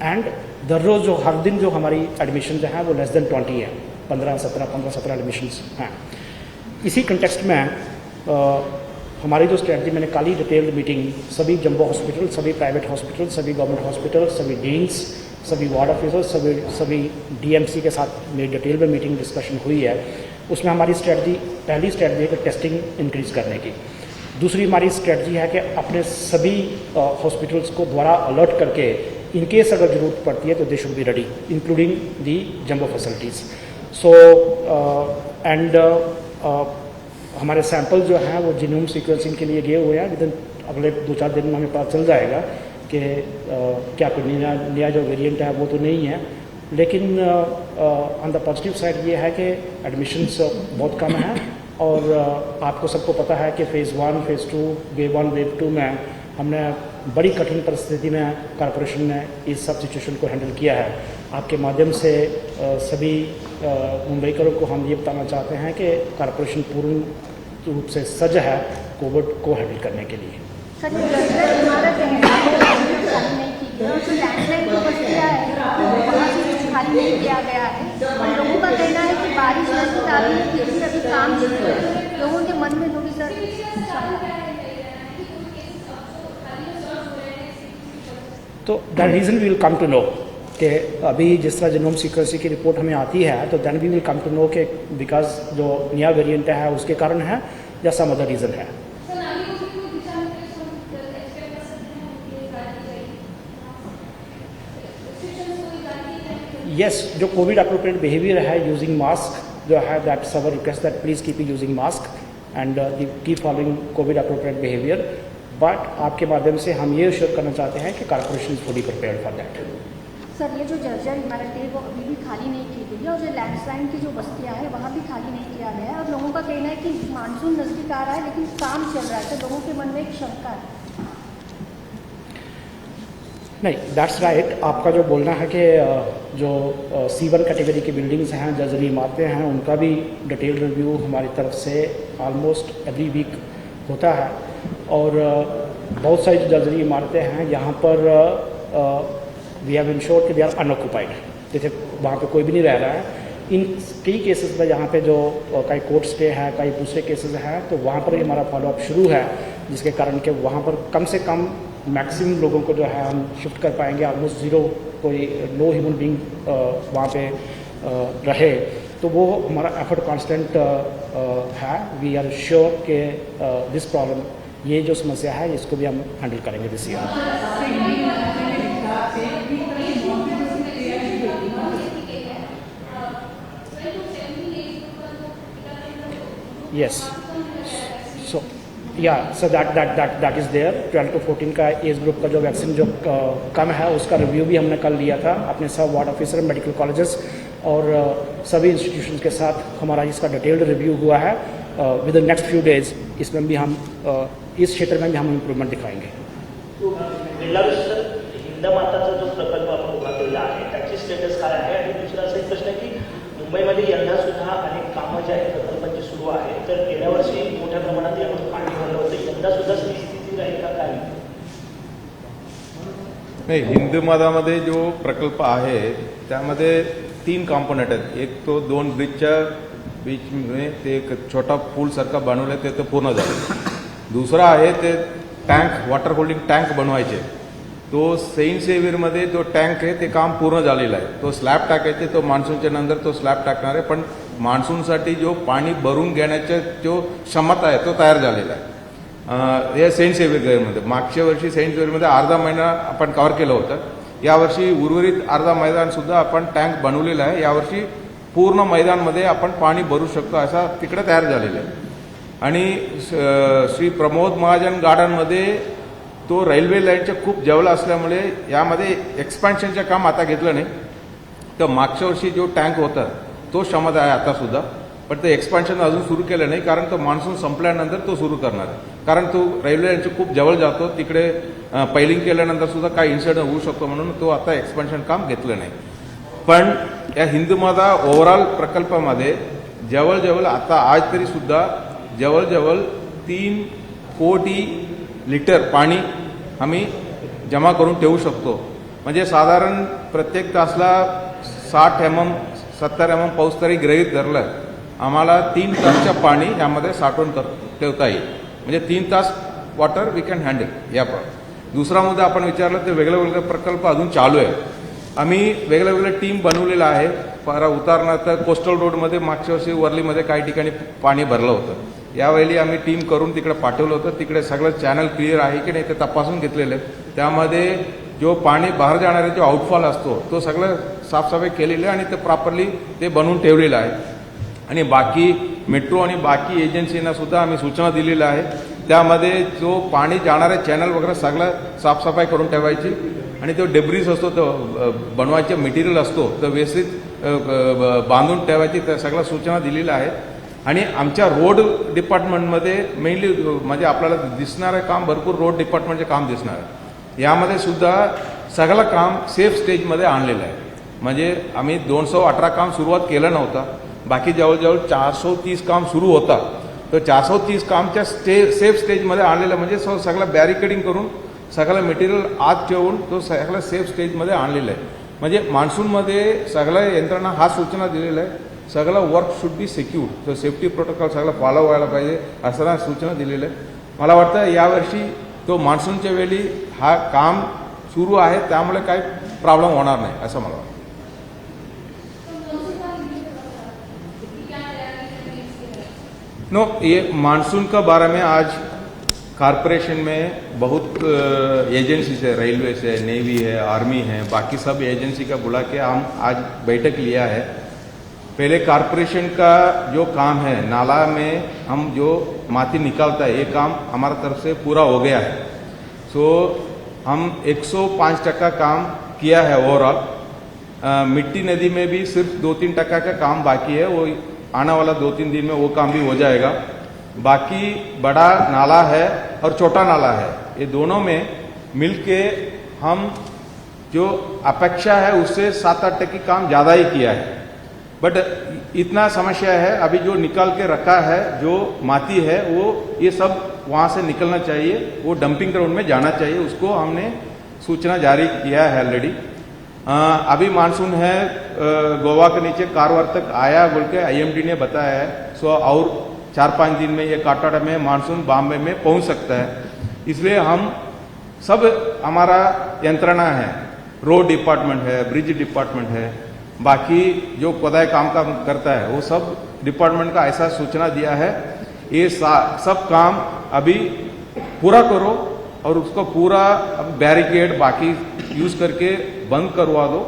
एंड दर रोज़ जो हर दिन जो हमारी एडमिशन जो है वो लेस देन 20 है. 15-17 एडमिशन्स हैं. इसी कंटेक्स्ट में हमारी जो स्ट्रेटजी, मैंने कल ही डिटेल्ड मीटिंग सभी जंबो हॉस्पिटल, सभी प्राइवेट हॉस्पिटल, सभी गवर्नमेंट हॉस्पिटल, सभी डीन्स, सभी वार्ड ऑफिसर्स, सभी डीएमसी के साथ मेरी डिटेल में मीटिंग डिस्कशन हुई है. उसमें हमारी स्ट्रेटजी, पहली स्ट्रेटजी है कि टेस्टिंग इंक्रीज़ करने की. दूसरी हमारी स्ट्रेटजी है कि अपने सभी हॉस्पिटल्स को दोबारा अलर्ट करके इनकेस अगर ज़रूरत पड़ती है तो they should be ready, including the jumbo facilities. So and हमारे सैंपल जो हैं वो जीनोम सीक्वेंसिंग के लिए गए हुए हैं. विदिन अगले 2-4 दिन में हमें पता चल जाएगा कि क्या कोई नया जो वेरिएंट है वो तो नहीं है. लेकिन ऑन द पॉजिटिव साइड ये है कि एडमिशन्स बहुत कम हैं. और आपको सबको पता है कि फ़ेज़ 1, फ़ेज़ 2, वेव 1, वेव 2 में हमने बड़ी कठिन परिस्थिति में कॉर्पोरेशन ने इस सब सिचुएशन को हैंडल किया है. आपके माध्यम से सभी मुंबईकरों को हम ये बताना चाहते हैं कि कॉर्पोरेशन पूर्ण रूप से सज्ज है कोविड को हैंडल करने के लिए. सर, इमारत नहीं की गई और जो लैंडलाइन को बचाया है वहाँ से खाली नहीं किया गया है. और लोगों का कहना है कि बारिश नजदीक आ रही है, फिर भी अभी काम शुरू है. लोगों के मन में थोड़ी सर तो that reason we will come to know कि अभी जिस तरह जीनोम सीक्वेंसिंग की रिपोर्ट हमें आती है तो then we will come to know कि बिकॉज जो नया वेरिएंट है उसके कारण है या सम अदर रीज़न है. यस, जो कोविड अप्रोप्रिएट बिहेवियर है, यूजिंग मास्क जो है, that's our request that please keep using mask and keep following COVID appropriate behaviour. But आपके माध्यम से हम ये अश्योर करना चाहते हैं कि कॉर्पोरेशन इज फुली प्रिपेयर्ड फॉर दैट. सर, ये जो जर्जर इमारत है वो अभी भी खाली नहीं की गई है और जो लैंडस्लाइड की जो बस्तियाँ हैं वहाँ भी खाली नहीं किया गया है. और लोगों का कहना है कि मानसून नज़दीक आ रहा है लेकिन काम चल रहा है, तो लोगों के मन में एक शंका है. नहीं, दैट्स राइट. आपका जो बोलना है कि जो C1 कैटेगरी की बिल्डिंग्स हैं, जर्जरी इमारतें हैं, उनका भी डिटेल रिव्यू हमारी तरफ से ऑलमोस्ट एवरी वीक होता है. और बहुत सारी जो जर्जरी इमारतें हैं यहाँ पर वी हैव इंश्योर्ड कि दे आर अनऑक्यूपाइड, जैसे वहाँ पे कोई भी नहीं रह रहा है. इन कई केसेस में यहाँ पे जो कई कोर्ट स्टे है, कई दूसरे केसेस हैं, तो वहाँ पर ही हमारा फॉलोअप शुरू है, जिसके कारण कि वहाँ पर कम से कम मैक्सिमम लोगों को जो है हम शिफ्ट कर पाएंगे. ऑलमोस्ट ज़ीरो, कोई नो ह्यूमन बीइंग वहाँ पे रहे, तो वो हमारा एफर्ट कांस्टेंट है. वी आर श्योर कि दिस प्रॉब्लम, ये जो समस्या है, इसको भी हम हैंडल करेंगे दिस year. Yes. So yeah, so that is there. 12 to 14 का एज ग्रुप का जो वैक्सीन जो कम है उसका रिव्यू भी हमने कल लिया था अपने सब वार्ड ऑफिसर, मेडिकल कॉलेजेस और सभी इंस्टीट्यूशंस के साथ. हमारा इसका डिटेल्ड रिव्यू हुआ है. विद द नेक्स्ट फ्यू डेज इसमें भी हम इस क्षेत्र में भी हम इम्प्रूवमेंट दिखाएंगे. हिंदमाताचा जो प्रकल्प आपण उभा केलेला आहे त्याची स्टेटस काय आहे. आणि दुसरा असा एक प्रश्न आहे की मुंबईमध्ये यंदा सुद्धा अनेक कामं जी आहेत प्रकल्पांची सुरू आहे, तर गेल्या वर्षी मोठ्या प्रमाणात यामध्ये पाणी भरलं होतं. यंदा सुद्धा स्थिती राहील का काय? नाही, हिंदमातामध्ये जो प्रकल्प आहे त्यामध्ये 3 कॉम्पोनंट आहेत. एक तो 2 ब्रिजच्या बीचमध्ये ते एक छोटा पूलसारखा बनवलं ते तर पूर्ण झालं. दुसरा आहे ते टँक, वॉटर होल्डिंग टँक बनवायचे. तो सेंट सेवियरमध्ये जो टँक आहे ते काम पूर्ण झालेलं आहे. तो स्लॅब टाकायचे, तो मान्सूनच्या नंतर तो स्लॅब टाकणार आहे. पण मान्सूनसाठी जो पाणी भरून घेण्याचा जो क्षमता आहे तो तयार झालेला आहे. हे सेंट सेवियरमध्ये मागच्या वर्षी सेंट सेवियरमध्ये अर्धा महिना आपण कव्हर केलं होतं. यावर्षी उर्वरित अर्धा मैदानसुद्धा आपण टँक बनवलेला आहे. यावर्षी पूर्ण मैदानमध्ये आपण पाणी भरू शकतो असा तिकडे तयार झालेलं आहे. आणि श्री प्रमोद महाजन गार्डनमध्ये तो रेल्वे लाईनच्या खूप जवळ असल्यामुळे यामध्ये एक्सपान्शनचं काम आता घेतलं नाही. तर मागच्या वर्षी जो टँक होता तो क्षमता आहे आतासुद्धा, पण ते एक्सपान्शन अजून सुरू केलं नाही कारण तो मान्सून संपल्यानंतर तो सुरू करणार आहे. कारण तो रेल्वे लाईनच्या खूप जवळ जातो, तिकडे पैलिंग केल्यानंतर सुद्धा काही इन्सिडेंट होऊ शकतो म्हणून तो आता एक्सपान्शन काम घेतलं नाही. पण या हिंदमाता ओव्हरऑल प्रकल्पामध्ये जवळजवळ आता आज तरी सुद्धा जवळजवळ 3 कोटी लिटर पाणी आम्ही जमा करून ठेवू शकतो. म्हणजे साधारण प्रत्येक तासला 60 mm 70 mm पाऊस तरी गृहीत धरलं, आम्हाला 3 तासचं पाणी यामध्ये साठवून ठेवता येईल. म्हणजे 3 तास वॉटर वी कॅन हँडल. या दुसरा मुद्दा आपण विचारला तर वेगळे प्रकल्प अजून चालू आहे. आम्ही वेगळे टीम बनवलेला आहे. उदाहरणार्थ कोस्टल रोडमध्ये मागच्या वर्षी वर्लीमध्ये काही ठिकाणी पाणी भरलं होतं. यावेळी आम्ही टीम करून तिकडे पाठवलं होतं. तिकडे सगळं चॅनल क्लिअर आहे की नाही ते तपासून घेतलेलं आहे. त्यामध्ये जो पाणी बाहेर जाणारे जो आउटफॉल असतो तो सगळं साफसफाई केलेलं आहे आणि ते प्रॉपरली ते बनवून ठेवलेलं आहे. आणि बाकी मेट्रो आणि बाकी एजन्सींना सुद्धा आम्ही सूचना दिलेल्या आहे. त्यामध्ये जो पाणी जाणारे चॅनल वगैरे सगळं साफसफाई करून ठेवायची. आणि तो डेब्रिज असतो तो बनवायचे मटेरियल असतो तर व्यवस्थित बांधून ठेवायची, त्या सगळ्या सूचना दिलेल्या आहेत. आणि आमच्या रोड डिपार्टमेंटमध्ये मेनली म्हणजे आपल्याला दिसणारं काम भरपूर रोड डिपार्टमेंटचे काम दिसणार आहे. यामध्ये सुद्धा सगळं काम सेफ स्टेजमध्ये आणलेलं आहे. म्हणजे आम्ही 218 काम सुरुवात केलं नव्हतं, बाकी जवळजवळ 430 काम सुरू होता. तर 430 कामच्या सेफ स्टेजमध्ये आणलेलं म्हणजे सगळं बॅरिकेडिंग करून सगळं मटेरियल आत ठेवून तो सगळं सेफ स्टेजमध्ये आणलेलं आहे. म्हणजे मान्सूनमध्ये सगळ्या यंत्रणा हा सूचना दिलेल्या आहे, सगळं वर्क शुड बी सिक्युअर. तर सेफ्टी प्रोटोकॉल सगळं फॉलो व्हायला पाहिजे असं सूचना दिलेलं आहे. मला वाटतं यावर्षी तो मान्सूनच्या वेळी हा काम सुरू आहे, त्यामुळे काही प्रॉब्लेम होणार नाही असं मला वाटतं. नो, ये मानसून का बारे में आज कारपोरेशन में बहुत एजेंसीज है, रेलवे है, नेवी है, आर्मी है, बाकी सब एजेंसी का बुला के हम आज बैठक लिया है. पहले कारपोरेशन का जो काम है, नाला में हम जो माटी निकालता है, ये काम हमारा तरफ से पूरा हो गया है. सो हम 105% काम किया है ओवरऑल. मिट्टी नदी में भी सिर्फ 2-3% का काम बाकी है, वो आने वाला 2-3 दिन में वो काम भी हो जाएगा. बाकी बड़ा नाला है और छोटा नाला है, ये दोनों में मिलके हम जो अपेक्षा है उससे 7-8% काम ज़्यादा ही किया है. बट इतना समस्या है, अभी जो निकाल के रखा है जो माटी है वो ये सब वहाँ से निकलना चाहिए, वो डंपिंग ग्राउंड में जाना चाहिए. उसको हमने सूचना जारी किया है ऑलरेडी. अभी मानसून है गोवा के नीचे कारवार तक आया बोल के IMD ने बताया है. सो और 4-5 दिन में ये काटाड़ा में मानसून बॉम्बे में पहुंच सकता है. इसलिए हम सब हमारा यंत्रणा है, रोड डिपार्टमेंट है, ब्रिज डिपार्टमेंट है, बाकी जो खुदाई काम करता है वो सब डिपार्टमेंट का ऐसा सूचना दिया है, ये सब काम अभी पूरा करो और उसको पूरा बैरिकेड बाकी यूज करके बंद करवा दो.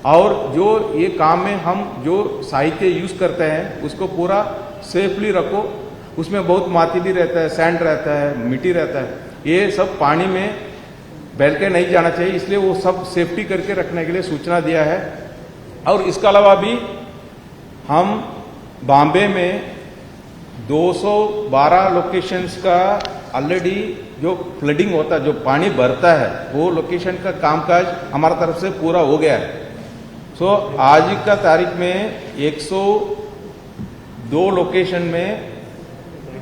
और जो ये काम में हम जो साहित्य यूज करते हैं उसको पूरा सेफली रखो. उसमें बहुत माटी भी रहता है, सैंड रहता है, मिट्टी रहता है, ये सब पानी में बह के नहीं जाना चाहिए. इसलिए वो सब सेफ्टी करके रखने के लिए सूचना दिया है. और इसके अलावा भी हम बॉम्बे में 212 लोकेशंस का ऑलरेडी जो फ्लडिंग होता है, जो पानी भरता है, वो लोकेशन का कामकाज हमारा तरफ से पूरा हो गया है. सो आज का तारीख में 102 लोकेशन में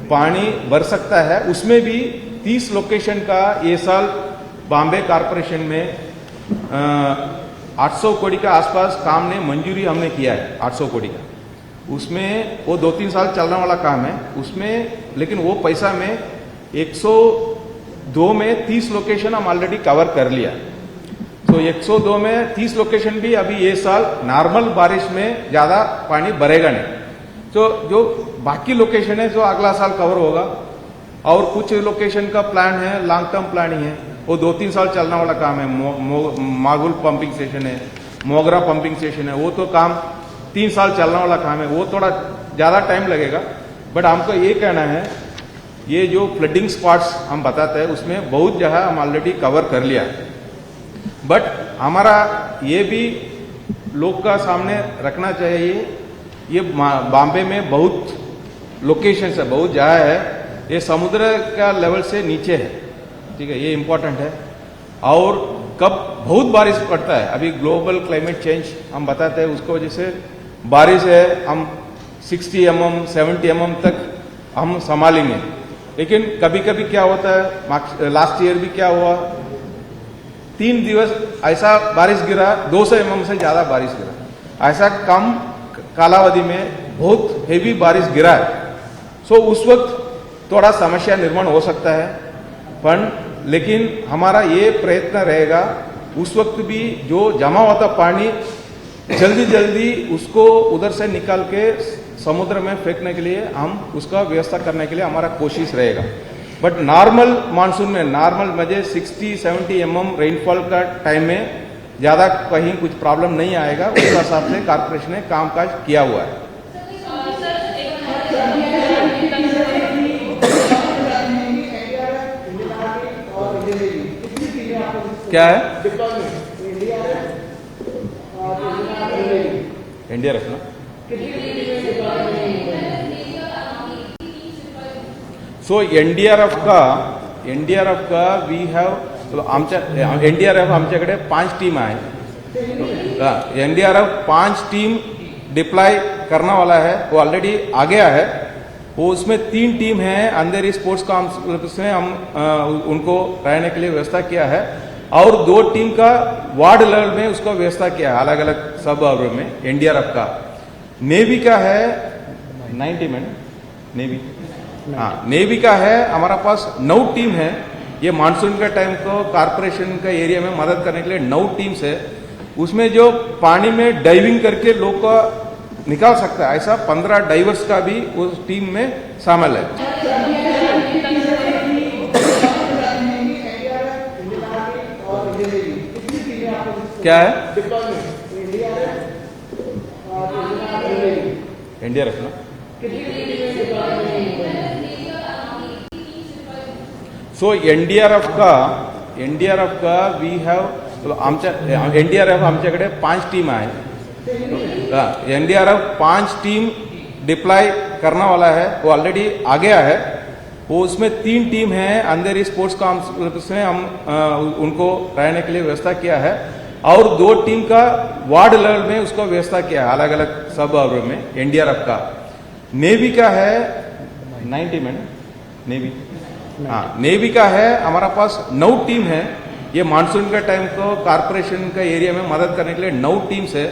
पानी भर सकता है. उसमें भी 30 लोकेशन का ये साल बॉम्बे कारपोरेशन में 800 करोड़ का आसपास काम ने मंजूरी हमने किया है, 800 करोड़ का। उसमें वो 2-3 साल चलने वाला काम है उसमें, लेकिन वो पैसा में 102 में 30 लोकेशन हम ऑलरेडी कवर कर लिया। तो 102 में 30 लोकेशन भी अभी ये साल नॉर्मल बारिश में ज़्यादा पानी भरेगा नहीं। तो जो बाकी लोकेशन है जो अगला साल कवर होगा, और कुछ लोकेशन का प्लान है, लॉन्ग टर्म प्लानिंग है, वो 2-3 साल चलने वाला काम है। मागुल पंपिंग स्टेशन है, मोगरा पंपिंग स्टेशन है, वो तो काम 3 साल चलने वाला काम है, वो थोड़ा ज़्यादा टाइम लगेगा। बट हमको ये कहना है, ये जो फ्लडिंग स्पॉट्स हम बताते हैं उसमें बहुत जगह हम ऑलरेडी कवर कर लिया है। बट हमारा ये भी लोग का सामने रखना चाहिए, ये बॉम्बे में बहुत लोकेशन है, बहुत जगह है, ये समुद्र का लेवल से नीचे है, ठीक है, ये इम्पोर्टेंट है। और कब बहुत बारिश पड़ता है, अभी ग्लोबल क्लाइमेट चेंज हम बताते हैं, उसको वजह से बारिश है, हम 60 mm 70 mm तक हम संभालेंगे। लेकिन कभी कभी क्या होता है, लास्ट ईयर भी क्या हुआ, 3 दिवस ऐसा बारिश गिरा, 200 mm से ज्यादा बारिश गिरा, ऐसा कम कालावधि में बहुत हेवी बारिश गिरा है। सो उस वक्त थोड़ा समस्या निर्माण हो सकता है, पर लेकिन हमारा ये प्रयत्न रहेगा उस वक्त भी जो जमा होता पानी जल्दी जल्दी उसको उधर से निकाल के समुद्र में फेंकने के लिए हम उसका व्यवस्था करने के लिए हमारा कोशिश रहेगा। बट नॉर्मल मानसून में, नॉर्मल मजे 60-70 mm रेनफॉल का टाइम में ज़्यादा कहीं कुछ प्रॉब्लम नहीं आएगा। उस हिसाब से कॉर्पोरेशन ने कामकाज किया हुआ है। क्या है एनडीआरएफ ना, सो एनडीआरएफ का वी हॅव आमच्या एनडीआरएफ आमच्याकडे 5 टीम आहे। एनडीआरएफ 5 टीम डिप्लॉय करने वाला है, वो ऑलरेडी आ गया है। वो उसमें 3 टीम है अंधेरी स्पोर्ट्स कॉम्प्लेक्स में, हम उनको रहने के लिए व्यवस्था किया है, और 2 टीम का वार्ड लेवल में उसका व्यवस्था किया है, अलग अलग सब वार्ड में। एनडीआरएफ का नेवी का है 9 टीम है, नेवी, हाँ नेवी का है हमारा पास 9 टीम है। ये मानसून का टाइम को कॉर्पोरेशन का एरिया में मदद करने के लिए 9 टीम्स है। उसमें जो पानी में डाइविंग करके लोग का निकाल सकता है, ऐसा 15 डाइवर्स का भी उस टीम में शामिल है। क्या है एनडीआरएफ ना, सो एनडीआरएफ का वी हॅव आमच्या एनडीआरएफ आमच्याकडे 5 टीम आहे। एनडीआरएफ 5 टीम डिप्लॉय करने वाला है, वो ऑलरेडी आ गया है। वो उसमें 3 टीम है अंधेरी स्पोर्ट्स कॉम्प्लेक्स में, हम उनको रहने के लिए व्यवस्था किया है, और 2 टीम का वार्ड लेवल में उसका व्यवस्था किया है, अलग अलग सब वार्ड में। एनडीआरएफ का नेवी का है 9 टीम है ना, नेवी, हाँ नेवी का है हमारा पास 9 टीम है। ये मानसून का टाइम को कॉर्पोरेशन का एरिया में मदद करने के लिए 9 टीम्स है।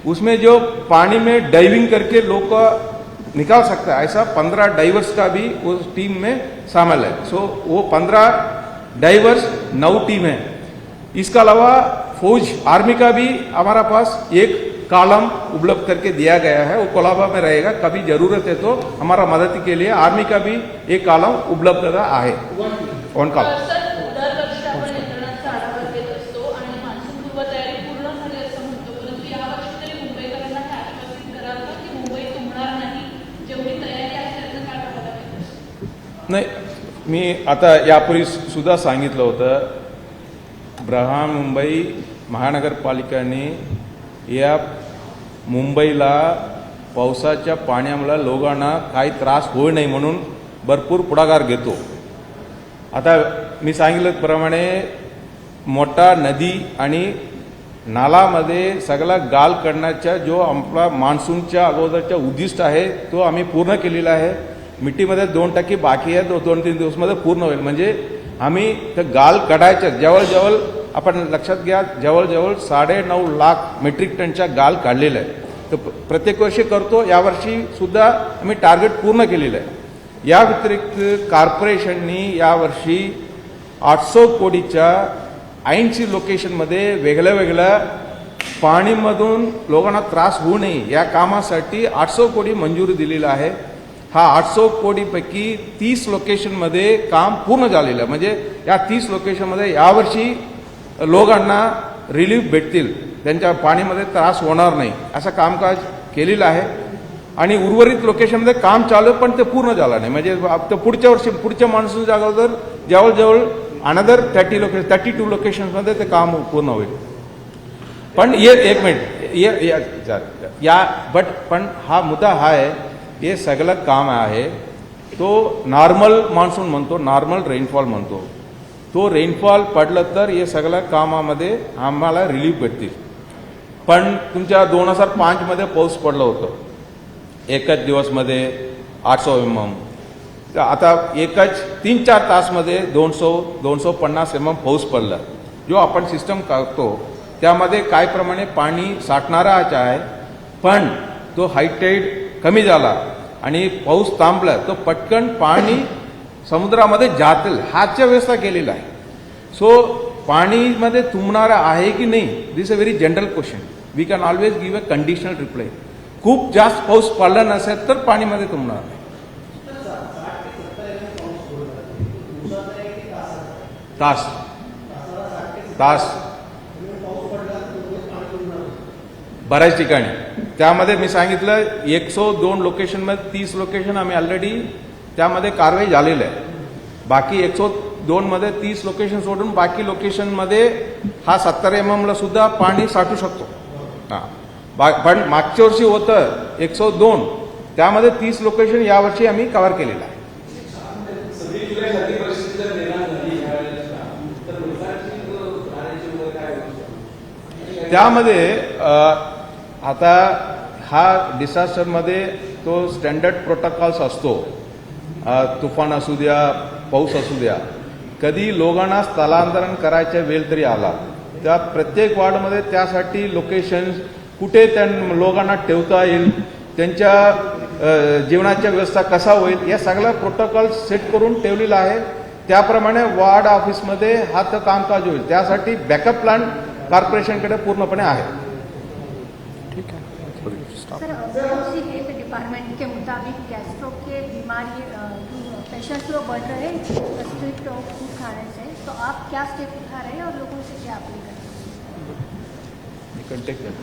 उसमें जो पानी में डाइविंग करके लोग का निकाल सकता है, ऐसा 15 डाइवर्स का भी उस टीम में शामिल है। सो वो 15 डाइवर्स 9 टीम है। इसके अलावा फौज आर्मी का भी हमारा पास एक कॉलम उपलब्ध करके दिया गया है, वो कोलाबा में रहेगा। कभी जरूरत है तो हमारा मदद के लिए आर्मी का भी एक कॉलम उपलब्धता आहे ऑन कॉल। नाही, मी आता यापूर्वी सुद्धा सांगितलं होतं, बृहन्मुंबई महानगरपालिकाने या मुंबईला पावसाच्या पाण्यामुळे लोकांना काही त्रास होऊ नये म्हणून भरपूर पुढाकार घेतो। आता मी सांगितल्याप्रमाणे मोठा नदी आणि नालामध्ये सगळा गाळ करण्याचा जो आपला मान्सूनच्या अगोदरचा उद्दिष्ट आहे तो आम्ही पूर्ण केलेला आहे। मिट्टीमध्ये 2% बाकी आहे, 2-3 दिवसामध्ये पूर्ण होईल। म्हणजे आम्ही ते गाळ काढायचं जवळजवळ आपण लक्षात घ्या, जवळजवळ 9.5 लाख मेट्रिक टनच्या गाळ काढलेलं आहे. तर प्रत्येक वर्षी करतो, यावर्षी सुद्धा आम्ही टार्गेट पूर्ण केलेलं आहे. या व्यतिरिक्त कॉर्पोरेशननी यावर्षी 800 कोटीच्या 80 लोकेशनमध्ये वेगळ्या वेगळ्या पाणीमधून लोकांना त्रास होऊ नये या कामासाठी 800 कोटी मंजुरी दिलेला आहे. हा 800 कोटीपैकी 30 लोकेशनमध्ये काम पूर्ण झालेलं आहे. म्हणजे या 30 लोकेशनमध्ये यावर्षी लोकांना रिलीफ भेटतील, त्यांच्या पाणीमध्ये त्रास होणार नाही असं कामकाज केलेलं आहे. आणि उर्वरित लोकेशनमध्ये काम चालू आहे, पण ते पूर्ण झालं नाही. म्हणजे पुढच्या वर्षी पुढच्या मान्सून अगोदर जवळजवळ अनदर 32 लोकेशन्समध्ये ते काम पूर्ण होईल. पण एक मिनिट पण हा मुद्दा हा आहे, हे सगळं काम आहे तो नॉर्मल मान्सून म्हणतो, नॉर्मल रेनफॉल म्हणतो. तो रेनफॉल पडलं तर हे सगळ्या कामामध्ये आम्हाला रिलीफ भेटतील. पण तुमच्या 2005मध्ये पाऊस पडलं होतं एकच दिवसमध्ये 800 mm. तर आता एकच 3-4 तासमध्ये 200-250 mm पाऊस पडला. जो आपण सिस्टम करतो त्यामध्ये काय प्रमाणे पाणी साठणाराच आहे, पण तो हायटाईड कमी झाला आणि पाऊस थांबला तर पटकन पाणी समुद्रामध्ये जातील ह्याच्या व्यवस्था केलेला आहे. सो पाणीमध्ये तुंबणारा आहे की नाही, this a very general question. We can always give a conditional reply. खूप जास्त पाऊस पडला नसेल तर पाणीमध्ये तुंबणार नाही. तास बऱ्याच ठिकाणी. त्यामध्ये मी सांगितलं 102 लोकेशनमध्ये 30 लोकेशन आम्ही ऑलरेडी त्यामध्ये कारवाई झालेलं आहे. बाकी 102 मध्ये 30 लोकेशन सोडून बाकी लोकेशनमध्ये हा 70 mm ला सुद्धा पाणी साठू शकतो. पण मागच्या वर्षी होतं 102, त्यामध्ये 30 लोकेशन यावर्षी आम्ही कव्हर केलेलं आहे. त्यामध्ये आता हा डिझास्टरमध्ये तो स्टँडर्ड प्रोटोकॉल्स असतो. तुफान असू द्या, पाऊस असू द्या, कधी लोकांना स्थलांतरण करायचा वेळ तरी आला त्या प्रत्येक वॉर्डमध्ये त्यासाठी लोकेशन्स कुठे त्या लोकांना ठेवता येईल, त्यांच्या जीवनाच्या व्यवस्था कसा होईल, या सगळा प्रोटोकॉल सेट करून ठेवलेला आहे. त्याप्रमाणे वॉर्ड ऑफिसमध्ये हा तर कामकाज होईल. त्यासाठी बॅकअप प्लॅन कॉर्पोरेशनकडे पूर्णपणे आहे. सर, उसी हेल्थ डिपार्टमेंट के मुताबिक गैस्ट्रो के बीमारी पेशेंट्स लोग बढ़ रहे हैं स्ट्रीट फूड खाने से, तो आप क्या स्टेप उठा रहे हैं और लोगों से क्या अपील कर रहे हैं?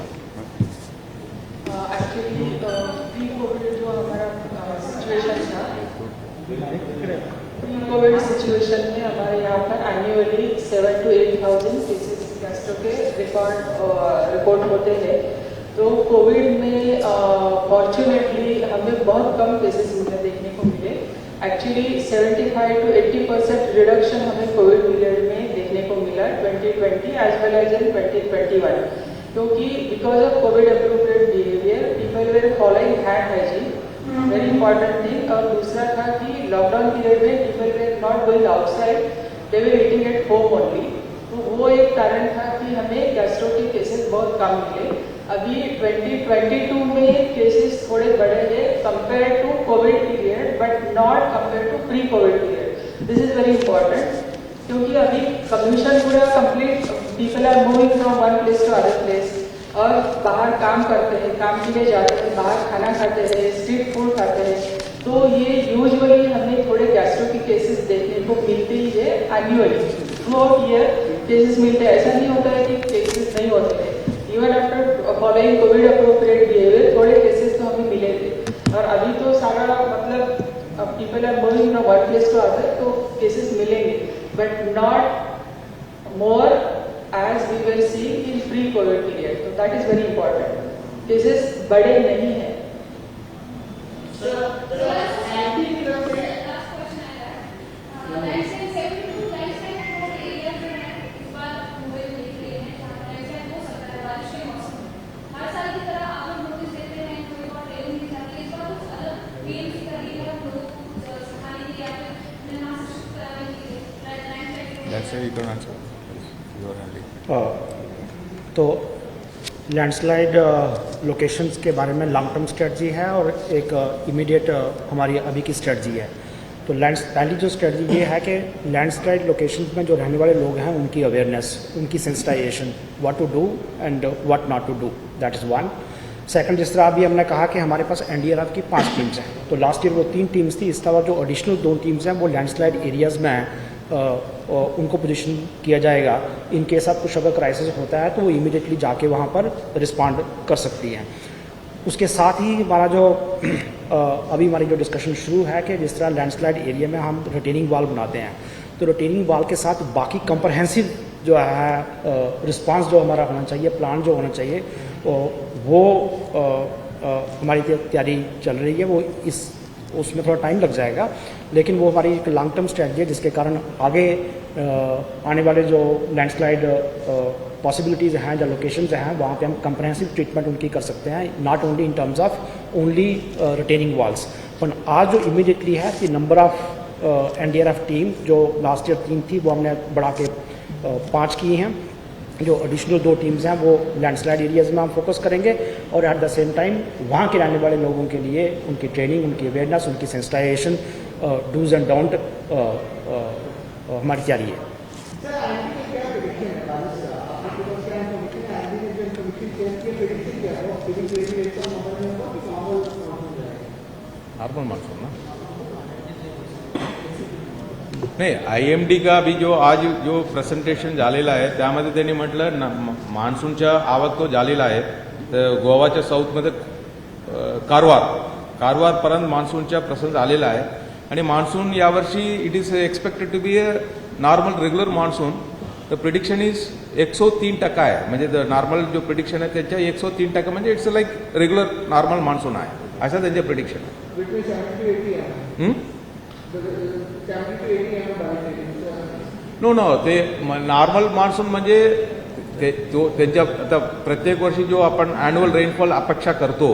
एक्चुअली प्री कोविड जो हमारा सिचुएशन था, प्री कोविड सिचुएशन में हमारे यहाँ पर एनुअली 7,000 to 8,000 केसेस गैस्ट्रो के रिपोर्ट होते हैं. तो कोविड में फॉर्चुनेटली हमें बहुत कम केसेस उन्हें देखने को मिले. एक्चुअली 75 to 80% रिडक्शन हमें कोविड पीरियड में देखने को मिला 2020 एज वेल एज इन 2021, क्योंकि because of COVID appropriate behaviour people were following hand hygiene, very important thing. और दूसरा था कि लॉकडाउन पीरियड में people were not going outside, they were eating at home only. तो वो एक कारण था कि हमें गैस्ट्रो के केसेस बहुत कम मिले. अभी 2022 में केसेस थोड़े बढ़े हैं compare to COVID period, but not compare to pre COVID period. This is very important, क्योंकि अभी कमीशन पूरा complete, people are moving from one place to other place और बाहर काम करते हैं, काम के लिए जाते हैं, बाहर खाना खाते हैं, स्ट्रीट फूड खाते हैं. तो ये यूजुअली हमें थोड़े गैस्ट्रो के केसेस देखने को मिलते ही है. Annually through out year cases मिलते हैं. ऐसा नहीं होता है कि केसेस नहीं होते हैं. Even after following COVID appropriate behaviour थोड़े केसेस तो हमें मिले थे. और अभी तो सारा मतलब people are moving from one place to other, तो केसेस मिलेंगे, but not more as we were seeing in pre COVID period. तो that is very important. Cases बड़े नहीं हैं. That's why we don't answer. तो लैंडस्लाइड लोकेशंस के बारे में लॉन्ग टर्म स्ट्रेटजी है और एक इमीडिएट हमारी अभी की स्ट्रेटजी है। तो पहली जो स्ट्रेटजी ये है कि लैंडस्लाइड लोकेशंस में जो रहने वाले लोग हैं उनकी अवेयरनेस, उनकी sensitisation, what to do and what not to do, that is one. Second, जिस तरह अभी हमने कहा कि हमारे पास एनडीआरएफ की 5 टीम्स हैं, तो लास्ट ईयर वो 3 टीम्स थी, इस तरह जो एडिशनल 2 टीम्स हैं वो लैंडस्लाइड एरियाज़ में हैं, उनको पोजीशन किया जाएगा। इन केस ऑफ कुछ अगर क्राइसिस होता है तो वो इमीडिएटली जाके वहाँ पर रिस्पॉन्ड कर सकती हैं। उसके साथ ही हमारा जो अभी हमारी जो डिस्कशन शुरू है कि जिस तरह लैंडस्लाइड एरिया में हम रिटेनिंग वॉल बनाते हैं, तो रिटेनिंग वॉल के साथ बाकी कंप्रहेंसिव जो है रिस्पांस जो हमारा होना चाहिए, प्लान जो होना चाहिए, वो हमारी तैयारी चल रही है। वो उसमें थोड़ा टाइम लग जाएगा, लेकिन वो हमारी एक लॉन्ग टर्म स्ट्रेटजी है जिसके कारण आगे आने वाले जो लैंडस्लाइड पॉसिबिलिटीज़ हैं या लोकेशंस हैं वहाँ पे हम कंप्रहेंसिव ट्रीटमेंट उनकी कर सकते हैं, not only in terms of only retaining walls. पर आज जो इमीडिएटली है कि नंबर ऑफ एनडीआरएफ टीम जो लास्ट ईयर 3 थी वो हमने बढ़ा के 5 की हैं। जो एडिशनल 2 टीम्स हैं वो लैंडस्लाइड एरियाज़ में हम फोकस करेंगे और एट द सेम टाइम वहाँ के रहने वाले लोगों के लिए उनकी ट्रेनिंग, उनकी अवेयरनेस, उनकी सेंसिटाइजेशन, डूज एंड डोंट हमारी तैयारी है। नॉर्मल मान्सून ना नाही, IMD का अभी जो आज जो प्रेझेंटेशन झालेलं आहे त्यामध्ये त्यांनी म्हटलं मान्सूनच्या आवक तो झालेला आहे, तर गोवाच्या साऊथमध्ये कारवारपर्यंत मान्सूनच्या प्रसंग आलेला आहे आणि मान्सून यावर्षी it is expected to be a normal regular monsoon. The prediction is 103% आहे, म्हणजे नॉर्मल जो प्रिडिक्शन आहे त्याच्या 103% म्हणजे it's like regular normal monsoon आहे असं त्यांचे प्रिडिक्शन आहे. नो ते नॉर्मल मान्सून म्हणजे त्यांच्या आता प्रत्येक वर्षी जो आपण ॲन्युअल रेनफॉल अपेक्षा करतो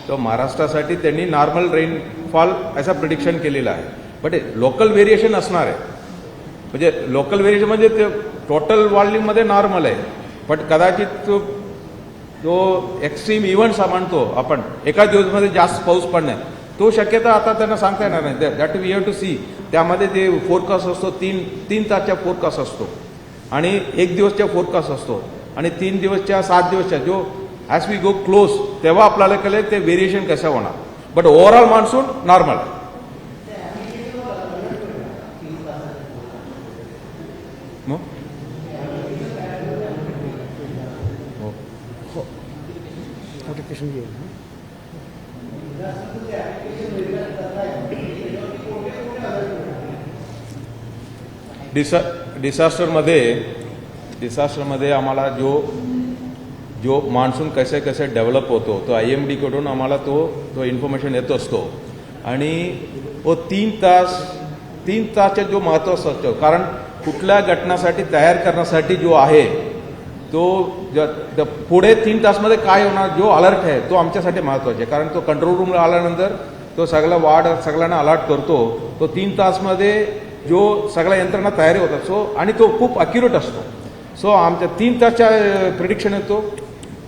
तो महाराष्ट्रासाठी त्यांनी नॉर्मल रेनफॉल असं प्रिडिक्शन केलेलं आहे. बट लोकल व्हेरिएशन असणार आहे, म्हणजे लोकल व्हेरिएशन म्हणजे ते टोटल वॉल्यूममध्ये नॉर्मल आहे, बट कदाचित जो एक्स्ट्रीम इव्हेंट्स म्हणतो आपण एका दिवसामध्ये जास्त पाऊस पडणे तो शक्यता आता त्यांना सांगता येणार नाही. That we have to see. त्यामध्ये जे फोरकास्ट असतो 3 तासच्या फोरकास्ट असतो आणि 1 दिवसच्या फोरकास्ट असतो आणि 3 दिवसच्या 7 दिवसच्या जो ॲज वी गो क्लोज तेव्हा आपल्याला कळेल ते व्हेरिएशन कसं होणार. But overall monsoon normal. Notification ये है डिसास्टरमध्ये आम्हाला जो मान्सून कसे डेव्हलप होतो तो IMD कडून आम्हाला तो इन्फॉर्मेशन येत असतो आणि वो 3 तासचे जो महत्त्व असतो, कारण कुठल्या घटनासाठी तयार करण्यासाठी जो आहे तो पुढे 3 तासमध्ये काय होणार जो अलर्ट आहे तो आमच्यासाठी महत्त्वाचे आहे. कारण तो कंट्रोल रूमला आल्यानंतर तो सगळा वार्ड सगळ्यांना अलर्ट करतो. तो 3 तासमध्ये जो सगळ्या यंत्रणा तयारी होतात. सो आणि तो खूप अक्युरेट असतो. सो आमच्या 3 तासच्या प्रिडिक्शन येतो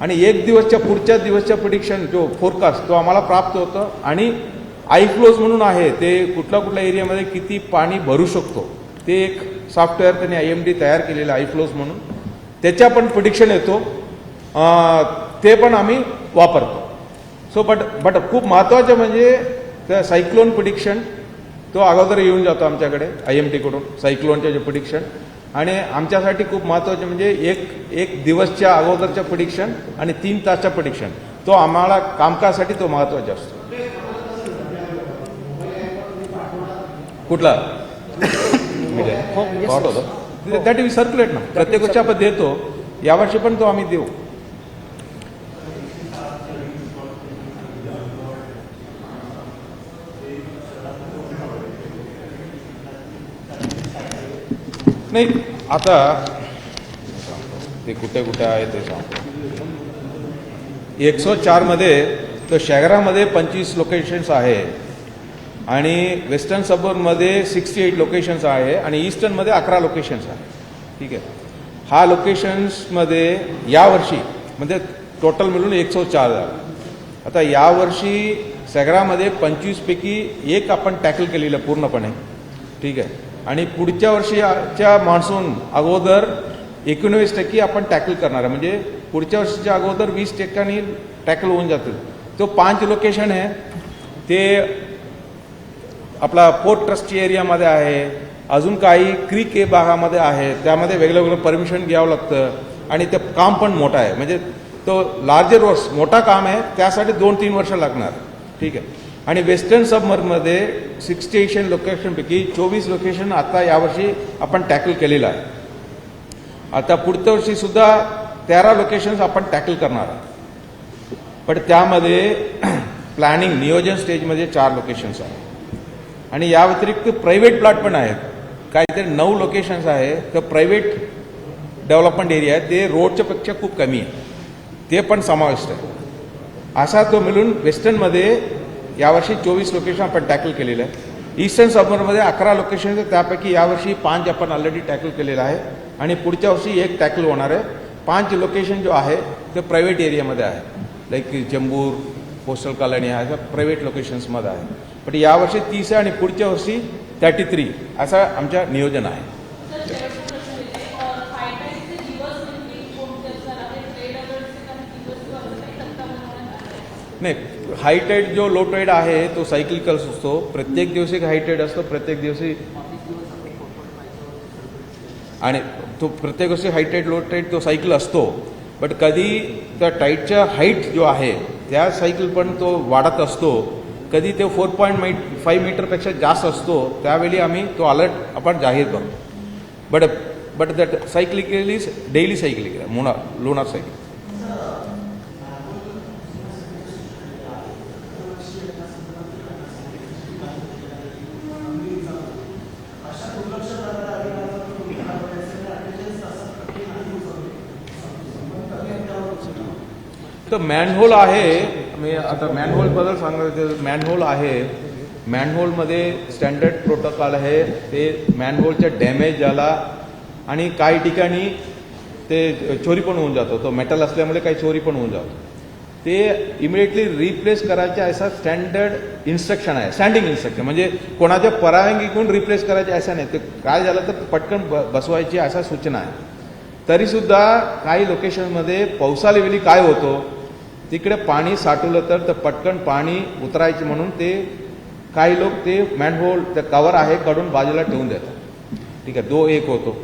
आणि 1 दिवसच्या पुढच्या दिवसच्या प्रिडिक्शन जो फोरकास्ट तो आम्हाला प्राप्त होतं. आणि आयफ्लोज म्हणून आहे ते कुठल्या एरियामध्ये किती पाणी भरू शकतो ते एक सॉफ्टवेअर त्यांनी IMD तयार केलेलं आयफ्लोज म्हणून, त्याच्या पण प्रिडिक्शन येतो, ते पण आम्ही वापरतो. सो बट खूप महत्त्वाचं म्हणजे त्या सायक्लोन प्रिडिक्शन तो अगोदर येऊन जातो आमच्याकडे IMD कडून सायक्लोनचे जे प्रिडिक्शन. आणि आमच्यासाठी खूप महत्त्वाचे म्हणजे एक दिवसच्या अगोदरच्या प्रिडिक्शन आणि 3 तासच्या प्रिडिक्शन तो आम्हाला कामकाजासाठी तो महत्त्वाचा असतो. कुठला थॉट होतं दॅट वी सर्क्युलेट ना, प्रत्येक वर्षी आपण देतो, यावर्षी पण तो आम्ही देऊ. नाही आता ते कुठे आहे ते सांगतो. 104 मध्ये तर शहरामध्ये 25 लोकेशन्स आहे आणि वेस्टर्न सबर्बमध्ये 68 लोकेशन्स आहे आणि ईस्टर्नमध्ये 11 लोकेशन्स आहे. ठीक आहे. हा लोकेशन्समध्ये यावर्षी म्हणजे टोटल मिळून 104 झाला. आता यावर्षी सगळ्यामध्ये 25 पैकी एक आपण टॅकल केलेलं पूर्णपणे, ठीक आहे. आणि पुढच्या वर्षीच्या मान्सून अगोदर 19% आपण टॅकल करणार आहे. म्हणजे पुढच्या वर्षीच्या अगोदर 20% टॅकल होऊन जातील. तो 5 लोकेशन आहे ते आपला पोर्ट ट्रस्टची एरियामध्ये आहे, अजून काही क्रीक ए भागामध्ये आहे, त्यामध्ये वेगळं वेगळं परमिशन घ्यावं लागतं आणि ते काम पण मोठं आहे. म्हणजे तो लार्जर वर्क्स मोठा काम आहे, त्यासाठी 2-3 वर्ष लागणार, ठीक आहे. आणि वेस्टर्न सबमर्मध्ये 68 लोकेशनपैकी 24 लोकेशन आता यावर्षी आपण टॅकल केलेलं आहे. आता पुढच्या वर्षी सुद्धा 13 लोकेशन्स आपण टॅकल करणार आहे. पण त्यामध्ये प्लॅनिंग नियोजन स्टेजमध्ये 4 लोकेशन्स आहेत आणि या व्यतिरिक्त प्रायव्हेट प्लॉट पण आहेत. काहीतरी 9 लोकेशन्स आहे. तर प्रायव्हेट डेव्हलपमेंट एरिया आहे, ते रोडच्या पेक्षा खूप कमी आहे, ते पण समाविष्ट आहे. असा तो मिळून वेस्टर्नमध्ये यावर्षी 24 लोकेशन आपण टॅकल केलेलं आहे. ईस्टर्न सबमर्मध्ये 11 लोकेशन आहे, त्यापैकी यावर्षी 5 आपण ऑलरेडी टॅकल केलेलं आहे आणि पुढच्या वर्षी 1 टॅकल होणार आहे. 5 लोकेशन जो आहे ते प्रायव्हेट एरियामध्ये आहे, लाईक चेंबूर, पोस्टल कॉलनी अशा प्रायव्हेट लोकेशन्समध्ये आहे. पण यावर्षी 30 आहे आणि पुढच्या वर्षी 33 असं आमचं नियोजन आहे. नाही, हाय टाईड जो लो टाईड आहे तो सायक्लिकल असतो. प्रत्येक दिवशी हाय टाईड असतो, प्रत्येक दिवशी आणि तो प्रत्येक दिवशी हाय टाईड लो टाईड तो सायकल असतो. बट कधी त्या टाईडच्या हाईट जो आहे त्या सायकल पण तो वाढत असतो. कधी ते 4.5 मीटरपेक्षा जास्त असतो, त्यावेळी आम्ही तो अलर्ट आपण जाहीर करतो. But that cyclical is daily cyclical lunar cycle. तर मॅनहोल आहे, मी आता मॅनहोलबद्दल सांगायचं. मॅनहोल आहे, मॅनहोलमध्ये स्टँडर्ड प्रोटोकॉल आहे. ते मॅनहोलचा डॅमेज झाला आणि काही ठिकाणी ते चोरी पण होऊन जातो. तो मेटल असल्यामुळे काही चोरी पण होऊन जातो. ते इमिडिएटली रिप्लेस करायचे असा स्टँडर्ड इन्स्ट्रक्शन आहे, स्टँडिंग इन्स्ट्रक्शन. म्हणजे कोणाच्या परवानगी घेऊन रिप्लेस करायचे असं नाही. ते काय झालं तर पटकन बसवायची असा सूचना आहे. तरीसुद्धा काही लोकेशनमध्ये पावसाळी वेळी काय होतो, तिकडे पाणी साठवलं तर पटकन पाणी उतरायचे म्हणून ते काही लोक ते मॅनहोल ते कवर आहे काढून बाजूला ठेवून देतात, ठीक आहे. तो एक होतो.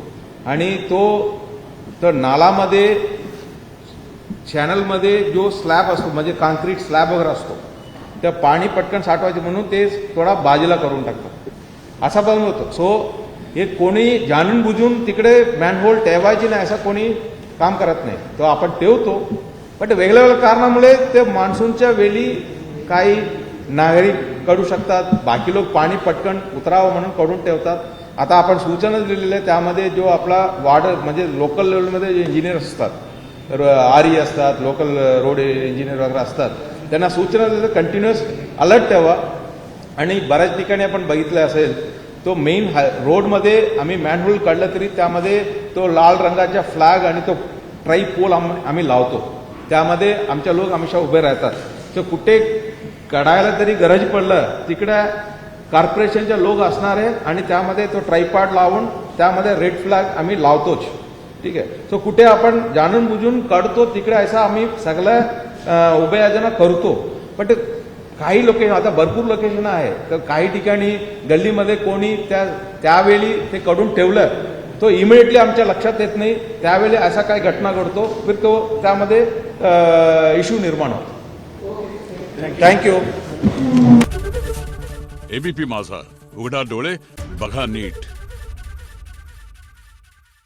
आणि तो तर नालामध्ये चॅनलमध्ये जो स्लॅब असतो म्हणजे कॉन्क्रीट स्लॅब वगैरे असतो, त्या पाणी पटकन साठवायचे म्हणून ते थोडा बाजूला करून टाकतात, असा पण होतो. सो हे कोणी जाणून बुजून तिकडे मॅनहोल ठेवायची नाही असं कोणी काम करत नाही. तो आपण ठेवतो, पण वेगळ्या वेगळ्या कारणामुळे ते मान्सूनच्या वेळी काही नागरिक काढू शकतात, बाकी लोक पाणी पटकन उतरावं म्हणून काढून ठेवतात. आता आपण सूचना दिलेल्या आहे, त्यामध्ये जो आपला वार्ड म्हणजे लोकल लेवलमध्ये जे इंजिनियर असतात, RE असतात, लोकल रोड इंजिनियर वगैरे असतात, त्यांना सूचना दिल्या कंटिन्युअस अलर्ट ठेवा. आणि बऱ्याच ठिकाणी आपण बघितलं असेल तो मेन रोडमध्ये आम्ही मॅनहोल काढलं तरी त्यामध्ये तो लाल रंगाचा फ्लॅग आणि तो ट्राई पोल आम्ही लावतो, त्यामध्ये आमच्या लोक हमेशा उभे राहतात. तर कुठे काढायला तरी गरज पडलं तिकडे कॉर्पोरेशनचे लोक असणार आहे आणि त्यामध्ये तो ट्रायपॉड लावून त्यामध्ये रेड फ्लॅग आम्ही लावतोच, ठीक आहे. सो कुठे आपण जाणून बुजून काढतो तिकडे असं आम्ही सगळ्या उपाययोजना करतो. बट काही लोकेशन आता भरपूर लोकेशन आहे, तर काही ठिकाणी गल्लीमध्ये कोणी त्यावेळी ते काढून ठेवलं तो इमिडिएटली आमच्या लक्षात येत नाही, त्यावेळी असा काही घटना घडतो, फिर तो त्यामध्ये इश्यू निर्माण होतो. थँक्यू. एबीपी माझा, उघडा डोळे बघा नीट.